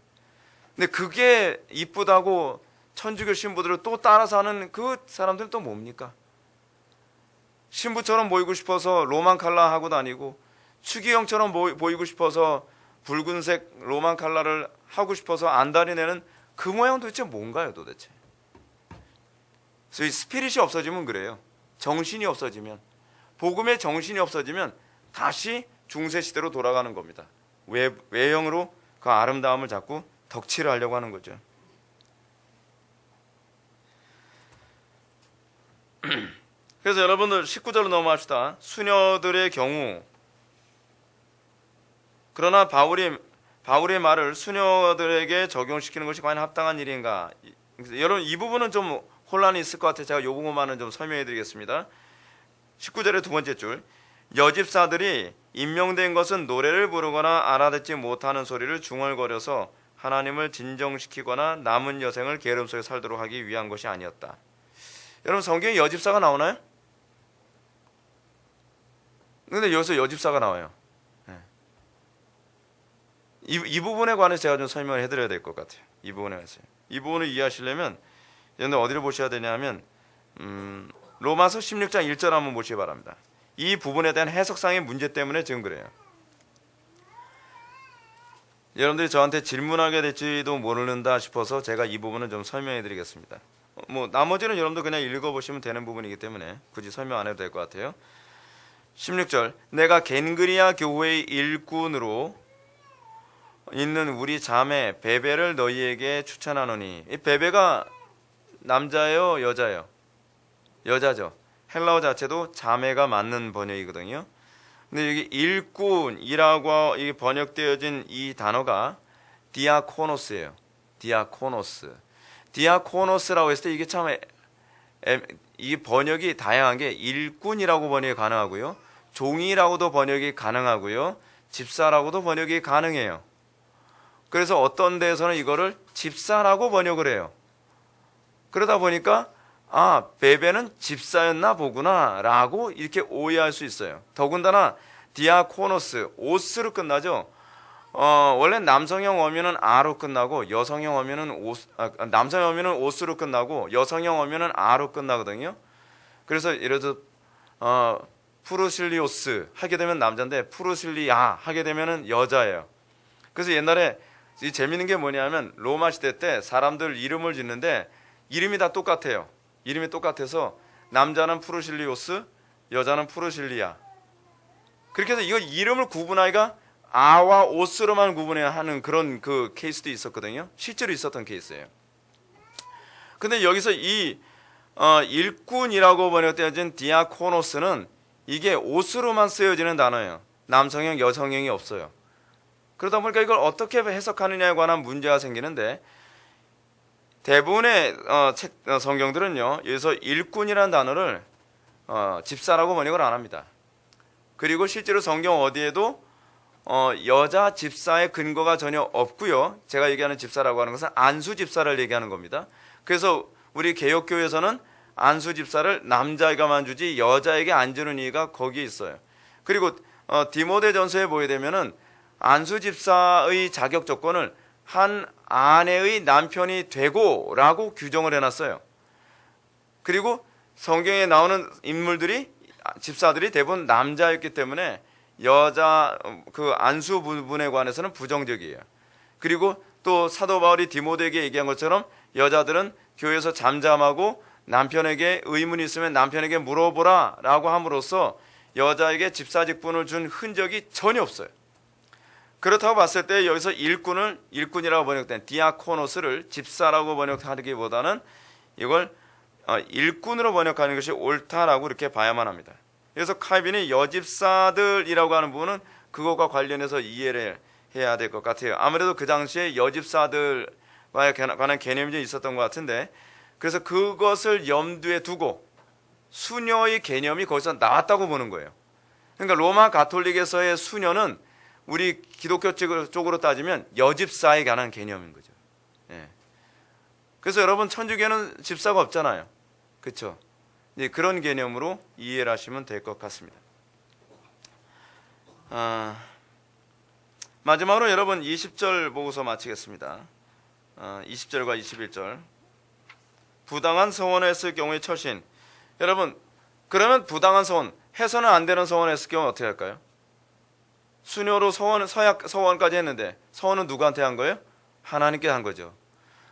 근데 그게 이쁘다고 천주교 신부들을 또 따라서 하는 그 사람들은 또 뭡니까? 신부처럼 보이고 싶어서 로만 칼라 하고 다니고, 추기경처럼 보이고 싶어서 붉은색 로만 칼라를 하고 싶어서 안달이 내는 그 모양 도대체 뭔가요, 도대체? 그래서 이 스피릿이 없어지면 그래요. 정신이 없어지면, 복음의 정신이 없어지면 다시 중세시대로 돌아가는 겁니다. 외형으로 그 아름다움을 자꾸 덕칠을 하려고 하는 거죠. 그래서 여러분들 19절로 넘어갑시다. 수녀들의 경우, 그러나 바울의 말을 수녀들에게 적용시키는 것이 과연 합당한 일인가? 여러분, 이 부분은 좀 혼란이 있을 것 같아요. 제가 이 부분만은 좀 설명해 드리겠습니다. 19절의 두 번째 줄, 여집사들이 임명된 것은 노래를 부르거나 알아듣지 못하는 소리를 중얼거려서 하나님을 진정시키거나 남은 여생을 게으름 속에 살도록 하기 위한 것이 아니었다. 여러분, 성경에 여집사가 나오나요? 근데 여기서 여집사가 나와요. 이 부분에 관해서 제가 좀 설명을 해드려야 될 것 같아요. 이 부분에 관해서. 이 부분을 이해하시려면 여러분들 어디를 보셔야 되냐면 로마서 16장 1절 한번 보시기 바랍니다. 이 부분에 대한 해석상의 문제 때문에 지금 그래요. 여러분들이 저한테 질문하게 될지도 모른다 싶어서 제가 이 부분은 좀 설명해 드리겠습니다. 뭐 나머지는 여러분들 그냥 읽어보시면 되는 부분이기 때문에 굳이 설명 안 해도 될 것 같아요. 16절, 내가 겐그리아 교회의 일꾼으로 있는 우리 자매 베베를 너희에게 추천하노니. 이 베베가 남자예요, 여자예요? 여자죠. 헬라어 자체도 자매가 맞는 번역이거든요. 근데 여기 일꾼이라고 이게 번역되어진 이 단어가 디아코노스예요. 디아코노스. 디아코노스라고 했을 때 이게 참 이 번역이 다양한 게 일꾼이라고 번역이 가능하고요. 종이라고도 번역이 가능하고요. 집사라고도 번역이 가능해요. 그래서 어떤 데에서는 이거를 집사라고 번역을 해요. 그러다 보니까 베베는 집사였나 보구나 라고 이렇게 오해할 수 있어요. 더군다나 디아코노스, 오스로 끝나죠. 원래 남성형 어미는 아로 끝나고 여성형 어미는 남성형 어미는 오스로 끝나고 여성형 어미는 아로 끝나거든요. 그래서 예를 들어 푸르실리오스 하게 되면 남자인데 푸르실리아 하게 되면은 여자예요. 그래서 옛날에 이 재밌는 게 뭐냐면 로마 시대 때 사람들 이름을 짓는데 이름이 다 똑같아요. 이름이 똑같아서 남자는 푸르실리오스, 여자는 푸르실리아. 그렇게 해서 이거 이름을 구분하기가 아와 오스로만 구분해야 하는 그런 그 케이스도 있었거든요. 실제로 있었던 케이스예요. 근데 여기서 이 일꾼이라고 번역되어진 디아코노스는 이게 오스로만 쓰여지는 단어예요. 남성형, 여성형이 없어요. 그러다 보니까 이걸 어떻게 해석하느냐에 관한 문제가 생기는데 대부분의 성경들은요. 여기서 일꾼이라는 단어를 집사라고 번역을 안 합니다. 그리고 실제로 성경 어디에도 여자 집사의 근거가 전혀 없고요. 제가 얘기하는 집사라고 하는 것은 안수 집사를 얘기하는 겁니다. 그래서 우리 개혁교회에서는 안수 집사를 남자에게만 주지 여자에게 안 주는 이유가 거기에 있어요. 그리고 디모데전서에 보게 되면은 안수 집사의 자격 조건을 한 아내의 남편이 되고라고 규정을 해놨어요. 그리고 성경에 나오는 인물들이 집사들이 대부분 남자였기 때문에 여자 그 안수 부분에 관해서는 부정적이에요. 그리고 또 사도 바울이 디모데에게 얘기한 것처럼 여자들은 교회에서 잠잠하고 남편에게 의문이 있으면 남편에게 물어보라 라고 함으로써 여자에게 집사 직분을 준 흔적이 전혀 없어요. 그렇다고 봤을 때 여기서 일꾼이라고 번역된 디아코노스를 집사라고 번역하기보다는 이걸 일꾼으로 번역하는 것이 옳다라고 이렇게 봐야만 합니다. 그래서 칼빈이 여집사들이라고 하는 부분은 그것과 관련해서 이해를 해야 될 것 같아요. 아무래도 그 당시에 여집사들과에 관한 개념이 있었던 것 같은데 그래서 그것을 염두에 두고 수녀의 개념이 거기서 나왔다고 보는 거예요. 그러니까 로마 가톨릭에서의 수녀는 우리 기독교 쪽으로 따지면 여집사에 관한 개념인 거죠. 예. 그래서 여러분 천주교는 집사가 없잖아요. 그렇죠? 그런 개념으로 이해를 하시면 될 것 같습니다. 마지막으로 여러분 20절 보고서 마치겠습니다. 20절과 21절. 부당한 서원을 했을 경우의 처신. 여러분 그러면 부당한 서원, 해서는 안 되는 서원을 했을 경우 어떻게 할까요? 수녀로 서원까지 했는데 서원은 누구한테 한 거예요? 하나님께 한 거죠.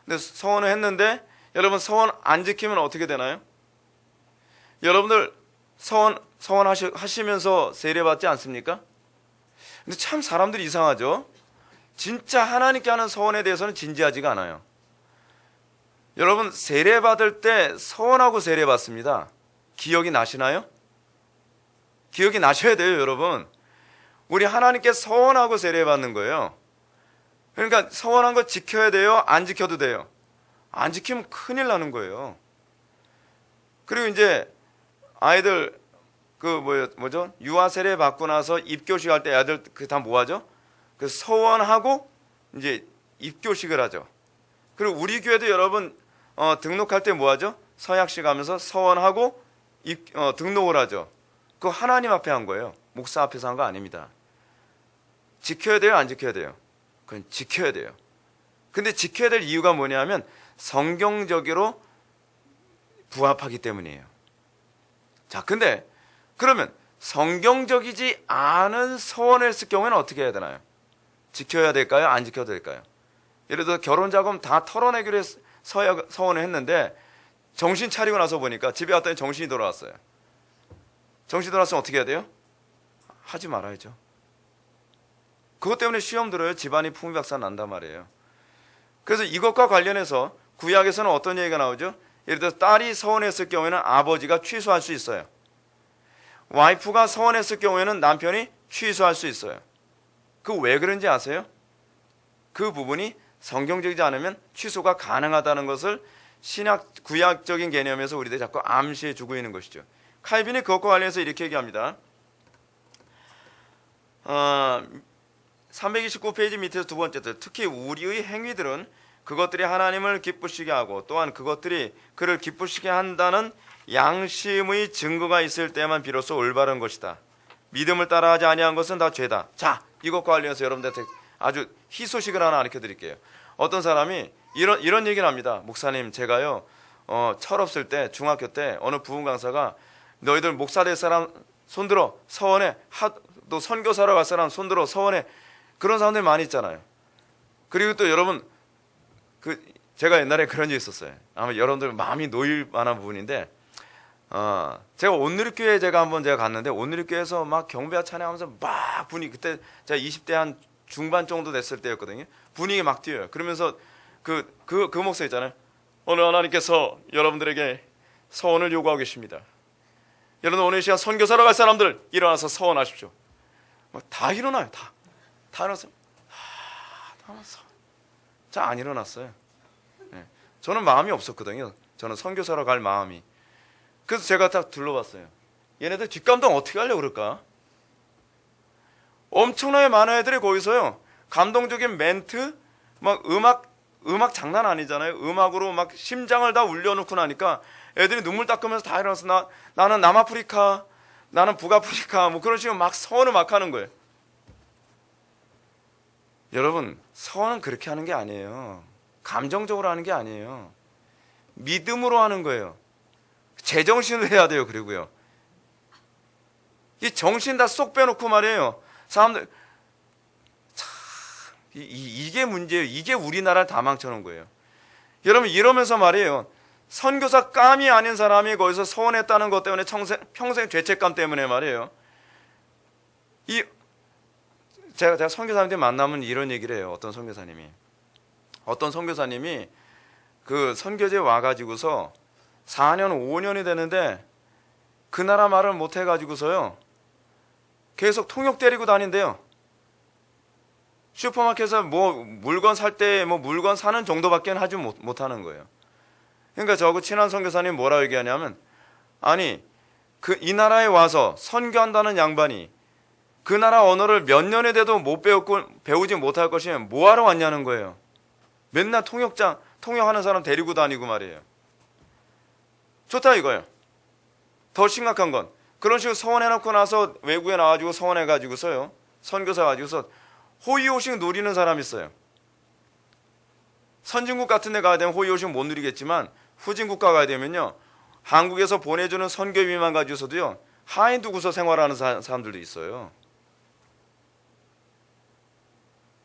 근데 서원을 했는데 여러분 서원 안 지키면 어떻게 되나요? 여러분들 서원하시면서 세례받지 않습니까? 근데 참 사람들이 이상하죠. 진짜 하나님께 하는 서원에 대해서는 진지하지가 않아요. 여러분 세례받을 때 서원하고 세례받습니다. 기억이 나시나요? 기억이 나셔야 돼요, 여러분. 우리 하나님께 서원하고 세례받는 거예요. 그러니까 서원한 거 지켜야 돼요? 안 지켜도 돼요? 안 지키면 큰일 나는 거예요. 그리고 이제 아이들 뭐죠? 유아 세례 받고 나서 입교식 할 때 애들 다 뭐하죠? 그 서원하고 이제 입교식을 하죠. 그리고 우리 교회도 여러분 등록할 때 뭐하죠? 서약식 하면서 서원하고 등록을 하죠. 그거 하나님 앞에 한 거예요. 목사 앞에서 한 거 아닙니다. 지켜야 돼요? 안 지켜야 돼요? 그건 지켜야 돼요. 근데 지켜야 될 이유가 뭐냐면 성경적으로 부합하기 때문이에요. 자, 근데 그러면 성경적이지 않은 서원을 했을 경우에는 어떻게 해야 되나요? 지켜야 될까요? 안 지켜도 될까요? 예를 들어 결혼자금 다 털어내기로 서원을 했는데 정신 차리고 나서 보니까 집에 왔더니 정신이 돌아왔어요. 정신이 돌아왔으면 어떻게 해야 돼요? 하지 말아야죠. 그것 때문에 시험 들어요. 집안이 풍비박산 난단 말이에요. 그래서 이것과 관련해서 구약에서는 어떤 얘기가 나오죠? 예를 들어서 딸이 서원했을 경우에는 아버지가 취소할 수 있어요. 와이프가 서원했을 경우에는 남편이 취소할 수 있어요. 그 왜 그런지 아세요? 그 부분이 성경적이지 않으면 취소가 가능하다는 것을 신약 구약적인 개념에서 우리들이 자꾸 암시해 주고 있는 것이죠. 칼빈이 그것과 관련해서 이렇게 얘기합니다. 329페이지 밑에서 두 번째 들, 특히 우리의 행위들은 그것들이 하나님을 기쁘시게 하고 또한 그것들이 그를 기쁘시게 한다는 양심의 증거가 있을 때만 비로소 올바른 것이다. 믿음을 따라하지 아니한 것은 다 죄다. 자, 이것과 관련해서 여러분들한테 아주 희소식을 하나 가르쳐 드릴게요. 어떤 사람이 이런 얘기를 합니다. 목사님, 제가요 철없을 때 중학교 때 어느 부흥 강사가 너희들 목사 될 사람 손들어 서원해, 또 선교사로 갈 사람 손들어 서원해, 그런 사람들이 많이 있잖아요. 그리고 또 여러분, 제가 옛날에 그런 적이 있었어요. 아마 여러분들 마음이 놓일 만한 부분인데, 제가 온누리교회 제가 갔는데 온누리교회에서 막 경배와 찬양하면서 막 분위기, 그때 제가 20대 한 중반 정도 됐을 때였거든요. 분위기 막 뛰어요. 그러면서 그 목사 있잖아요. 오늘 하나님께서 여러분들에게 서원을 요구하고 계십니다. 여러분 오늘 이 시간 선교사로 갈 사람들 일어나서 서원하십시오. 막 다 일어나요. 다 일어나서 자, 안 일어났어요. 네. 저는 마음이 없었거든요. 저는 선교사로 갈 마음이. 그래서 제가 딱 둘러봤어요. 얘네들 뒷감당 어떻게 하려고 그럴까? 엄청나게 많은 애들이 거기서요, 감동적인 멘트, 막 음악 장난 아니잖아요. 음악으로 막 심장을 다 울려놓고 나니까 애들이 눈물 닦으면서 다 일어나서 나는 남아프리카, 나는 북아프리카, 뭐 그런 식으로 막 서원을 막 하는 거예요. 여러분, 서원은 그렇게 하는 게 아니에요. 감정적으로 하는 게 아니에요. 믿음으로 하는 거예요. 제정신으로 해야 돼요. 그리고요, 이 정신 다 쏙 빼놓고 말이에요. 사람들 참, 이게 문제예요. 이게 우리나라를 다 망쳐놓은 거예요. 여러분, 이러면서 말이에요, 선교사 감이 아닌 사람이 거기서 서원했다는 것 때문에 평생 죄책감 때문에 말이에요, 제가 선교사님들 만나면 이런 얘기를 해요. 어떤 선교사님이 그 선교지에 와가지고서 4년 5년이 되는데 그 나라 말을 못 해가지고서요 계속 통역 데리고 다닌대요. 슈퍼마켓에서 뭐 물건 살 때 뭐 물건 사는 정도밖에 하지 못하는 거예요. 그러니까 저하고 친한 선교사님 뭐라고 얘기하냐면, 아니 이 나라에 와서 선교한다는 양반이 그 나라 언어를 몇 년이 돼도 못 배우지 못할 것이면 뭐하러 왔냐는 거예요. 맨날 통역하는 사람 데리고 다니고 말이에요. 좋다 이거예요. 더 심각한 건, 그런 식으로 서원해놓고 나서 외국에 나와가지고 서원해가지고서요, 선교사 가지고서 호의호식 누리는 사람이 있어요. 선진국 같은 데 가야 되면 호의호식 못 누리겠지만 후진국가 가야 되면요, 한국에서 보내주는 선교비만 가지고서도요 하인 두고서 생활하는 사람들도 있어요.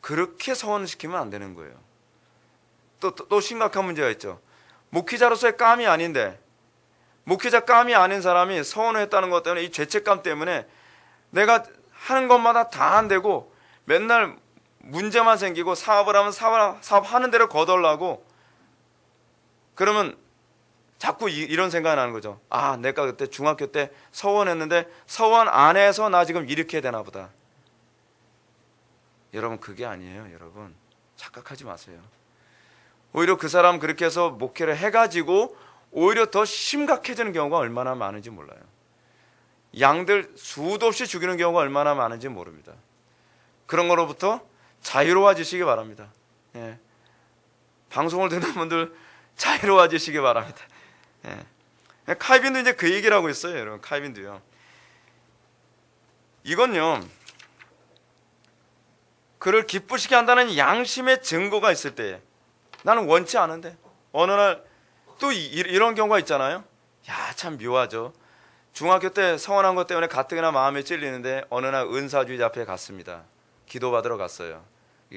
그렇게 서원시키면 안 되는 거예요. 또 심각한 문제가 있죠. 목회자로서의 감이 아닌데, 목회자 감이 아닌 사람이 서원을 했다는 것 때문에 이 죄책감 때문에 내가 하는 것마다 다 안 되고 맨날 문제만 생기고, 사업을 하면 사업 하는 대로 거덜나고, 그러면 자꾸 이런 생각이 나는 거죠. 아, 내가 그때 중학교 때 서원했는데 서원 안 해서 나 지금 이렇게 되나 보다. 여러분, 그게 아니에요. 여러분, 착각하지 마세요. 오히려 그 사람 그렇게 해서 목회를 해가지고 오히려 더 심각해지는 경우가 얼마나 많은지 몰라요. 양들 수도 없이 죽이는 경우가 얼마나 많은지 모릅니다. 그런 거로부터 자유로워지시기 바랍니다. 예. 방송을 듣는 분들 자유로워지시기 바랍니다. 예. 칼빈도 이제 그 얘기를 하고 있어요. 여러분, 칼빈도요. 이건요, 그를 기쁘시게 한다는 양심의 증거가 있을 때, 나는 원치 않은데 어느 날 또 이런 경우가 있잖아요. 야, 참 묘하죠. 중학교 때 서원한 것 때문에 가뜩이나 마음에 찔리는데 어느 날 은사주의 앞에 갔습니다. 기도받으러 갔어요.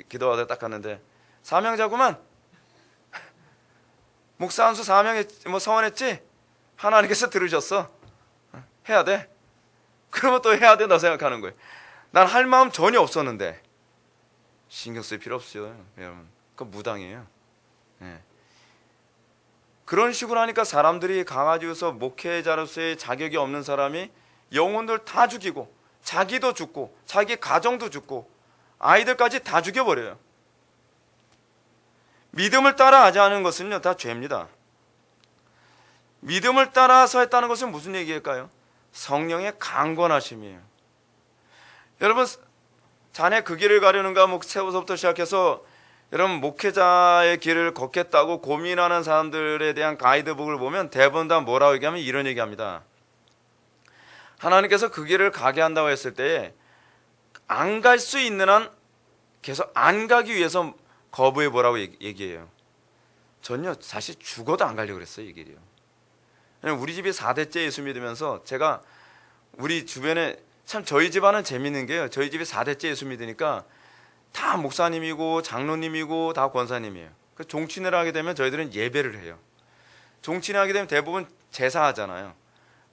기도받으러 딱 갔는데 사명자구만. 목사 한수 서원했지? 하나님께서 들으셨어. 해야 돼. 그러면 또 해야 된다 생각하는 거예요. 난 할 마음 전혀 없었는데. 신경 쓸 필요 없어요, 여러분. 그건 무당이에요. 예. 그런 식으로 하니까 사람들이 가가지고서 목회자로서의 자격이 없는 사람이 영혼들 다 죽이고 자기도 죽고 자기 가정도 죽고 아이들까지 다 죽여버려요. 믿음을 따라 하지 않은 것은요 다 죄입니다. 믿음을 따라서 했다는 것은 무슨 얘기일까요? 성령의 강권하심이에요. 여러분, 자네 그 길을 가려는가 세워서부터 시작해서 여러분 목회자의 길을 걷겠다고 고민하는 사람들에 대한 가이드북을 보면 대부분 다 뭐라고 얘기하면 이런 얘기합니다. 하나님께서 그 길을 가게 한다고 했을 때 안 갈 수 있는 한 계속 안 가기 위해서 거부해 보라고 얘기해요. 전요 사실 죽어도 안 가려고 그랬어요, 이 길이요. 우리 집이 4대째 예수 믿으면서 제가 우리 주변에 참 저희 집안은 재밌는 게요. 저희 집이 4대째 예수 믿으니까 다 목사님이고 장로님이고 다 권사님이에요. 그 종친을 하게 되면 저희들은 예배를 해요. 종친을 하게 되면 대부분 제사하잖아요.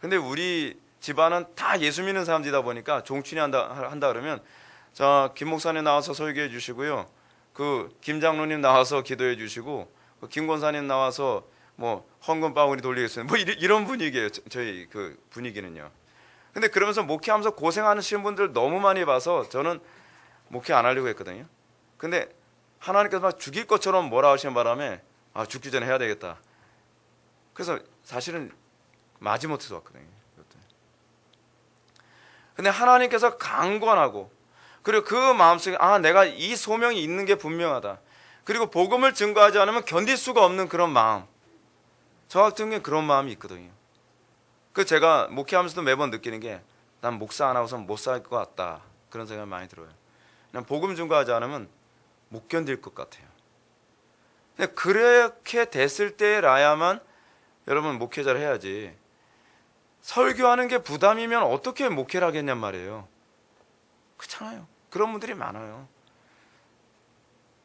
근데 우리 집안은 다 예수 믿는 사람들이다 보니까 종친이 한다 그러면 자, 김 목사님 나와서 설교해 주시고요. 그 김 장로님 나와서 기도해 주시고 그 김 권사님 나와서 뭐 헌금 바구니 돌리겠습니다. 뭐 이런 분위기예요. 저희 그 분위기는요. 근데 그러면서 목회하면서 고생하시는 분들 너무 많이 봐서 저는 목회 안 하려고 했거든요. 근데 하나님께서 막 죽일 것처럼 뭐라 하시는 바람에 아, 죽기 전에 해야 되겠다. 그래서 사실은 마지못해서 왔거든요. 근데 하나님께서 강권하고 그리고 그 마음속에 아, 내가 이 소명이 있는 게 분명하다. 그리고 복음을 증거하지 않으면 견딜 수가 없는 그런 마음. 저 같은 경우에 그런 마음이 있거든요. 그 제가 목회하면서도 매번 느끼는 게 난 목사 안 하고선 못 살 것 같다. 그런 생각이 많이 들어요. 그냥 복음 증거하지 않으면 못 견딜 것 같아요. 근데 그렇게 됐을 때라야만 여러분 목회자를 해야지. 설교하는 게 부담이면 어떻게 목회를 하겠냔 말이에요. 그렇잖아요. 그런 분들이 많아요.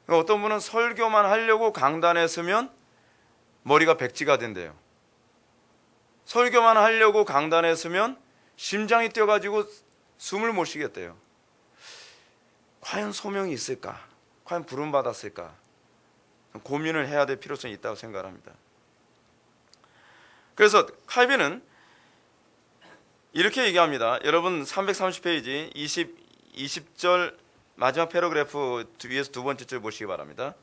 어떤 분은 설교만 하려고 강단에 서면 머리가 백지가 된대요. 설교만 하려고 강단에 서면 심장이 뛰어가지고 숨을 못 쉬겠대요. 과연 소명이 있을까? 과연 부름받았을까? 고민을 해야 될 필요성이 있다고 생각합니다. 그래서 칼빈은 이렇게 얘기합니다. 여러분 330페이지 20절 마지막 패러그래프 위에서 두 번째 줄 보시기 바랍니다.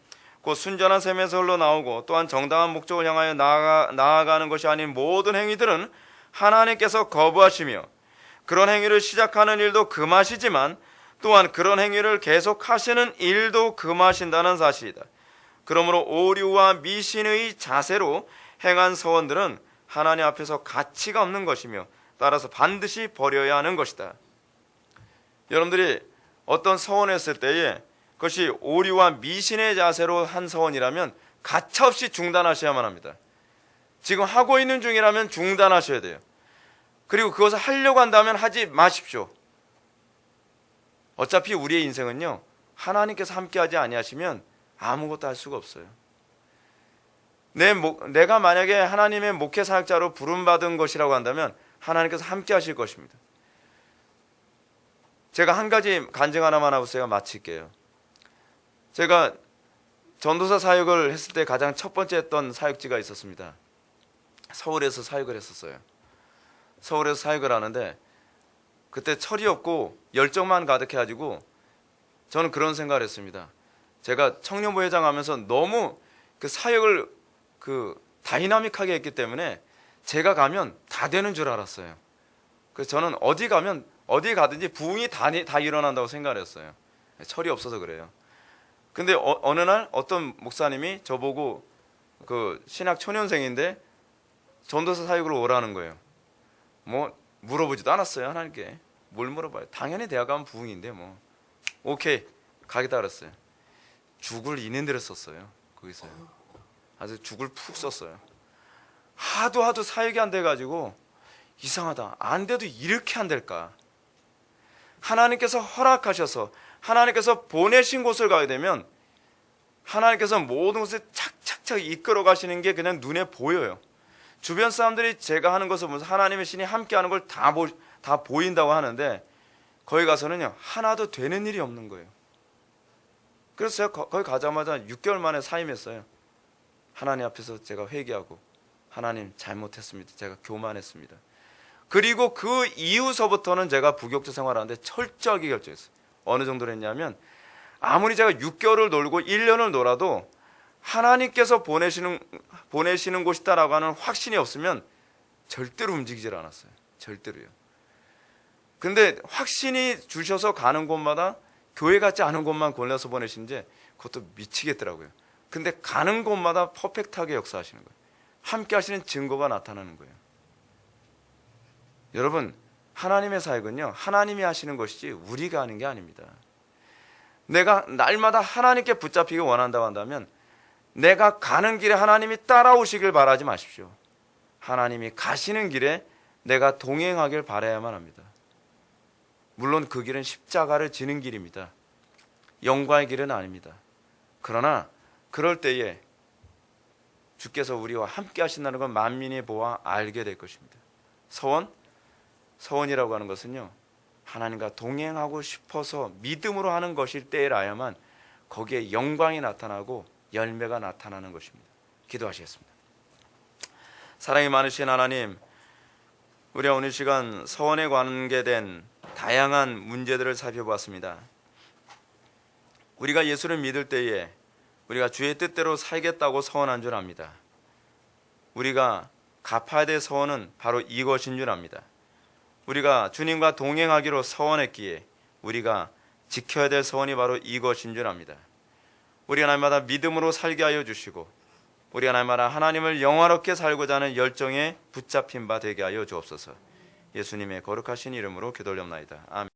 곧 순전한 셈에서 흘러나오고 또한 정당한 목적을 향하여 나아가는 것이 아닌 모든 행위들은 하나님께서 거부하시며 그런 행위를 시작하는 일도 금하시지만 또한 그런 행위를 계속하시는 일도 금하신다는 사실이다. 그러므로 오류와 미신의 자세로 행한 서원들은 하나님 앞에서 가치가 없는 것이며 따라서 반드시 버려야 하는 것이다. 여러분들이 어떤 서원을 했을 때에 그것이 오류와 미신의 자세로 한 서원이라면 가차없이 중단하셔야만 합니다. 지금 하고 있는 중이라면 중단하셔야 돼요. 그리고 그것을 하려고 한다면 하지 마십시오. 어차피 우리의 인생은요, 하나님께서 함께하지 아니하시면 아무것도 할 수가 없어요. 내가 만약에 하나님의 목회 사역자로 부름받은 것이라고 한다면 하나님께서 함께 하실 것입니다. 제가 한 가지 간증 하나만 하고 제가 마칠게요. 제가 전도사 사역을 했을 때 가장 첫 번째 했던 사역지가 있었습니다. 서울에서 사역을 했었어요. 서울에서 사역을 하는데 그때 철이 없고 열정만 가득해가지고 저는 그런 생각을 했습니다. 제가 청년부 회장 하면서 너무 그 사역을 다이나믹하게 했기 때문에 제가 가면 다 되는 줄 알았어요. 그래서 저는 어디 가든지 부흥이 다 일어난다고 생각을 했어요. 철이 없어서 그래요. 근데 어느 날 어떤 목사님이 저보고 그 신학 초년생인데 전도사 사역으로 오라는 거예요. 뭐 물어보지도 않았어요. 하나님께 뭘 물어봐요. 당연히 대학 가면 부흥인데 뭐 오케이 가겠다 그랬어요. 죽을 인연들을 썼어요. 거기서요. 아주 죽을 푹 썼어요. 하도 사역이 안 돼가지고 이상하다. 안 돼도 이렇게 안 될까? 하나님께서 허락하셔서 하나님께서 보내신 곳을 가게 되면 하나님께서 모든 것을 착착착 이끌어 가시는 게 그냥 눈에 보여요. 주변 사람들이 제가 하는 것을 보면서 하나님의 신이 함께하는 걸 다 보인다고 하는데 거기 가서는요 하나도 되는 일이 없는 거예요. 그래서 제가 거기 가자마자 6개월 만에 사임했어요. 하나님 앞에서 제가 회개하고 하나님 잘못했습니다. 제가 교만했습니다. 그리고 그 이후서부터는 제가 부교육자 생활하는데 철저하게 결정했어요. 어느 정도로 했냐면 아무리 제가 6개월을 놀고 1년을 놀아도 하나님께서 보내시는 곳이다라고 하는 확신이 없으면 절대로 움직이질 않았어요. 절대로요. 근데 확신이 주셔서 가는 곳마다 교회 같지 않은 곳만 골라서 보내신지 그것도 미치겠더라고요. 근데 가는 곳마다 퍼펙트하게 역사하시는 거예요. 함께 하시는 증거가 나타나는 거예요. 여러분, 하나님의 사역은요, 하나님이 하시는 것이지 우리가 하는 게 아닙니다. 내가 날마다 하나님께 붙잡히기 원한다고 한다면 내가 가는 길에 하나님이 따라오시길 바라지 마십시오. 하나님이 가시는 길에 내가 동행하길 바라야만 합니다. 물론 그 길은 십자가를 지는 길입니다. 영광의 길은 아닙니다. 그러나 그럴 때에 주께서 우리와 함께 하신다는 건 만민이 보아 알게 될 것입니다. 서원이라고 하는 것은요, 하나님과 동행하고 싶어서 믿음으로 하는 것일 때라야만 거기에 영광이 나타나고 열매가 나타나는 것입니다. 기도하시겠습니다. 사랑이 많으신 하나님, 우리가 오늘 시간 서원에 관계된 다양한 문제들을 살펴보았습니다. 우리가 예수를 믿을 때에 우리가 주의 뜻대로 살겠다고 서원한 줄 압니다. 우리가 갚아야 될 서원은 바로 이것인 줄 압니다. 우리가 주님과 동행하기로 서원했기에 우리가 지켜야 될 서원이 바로 이것인 줄 압니다. 우리가 날마다 믿음으로 살게 하여 주시고 우리가 날마다 하나님을 영화롭게 살고자 하는 열정에 붙잡힌 바 되게 하여 주옵소서. 예수님의 거룩하신 이름으로 기도올옵나이다. 아멘.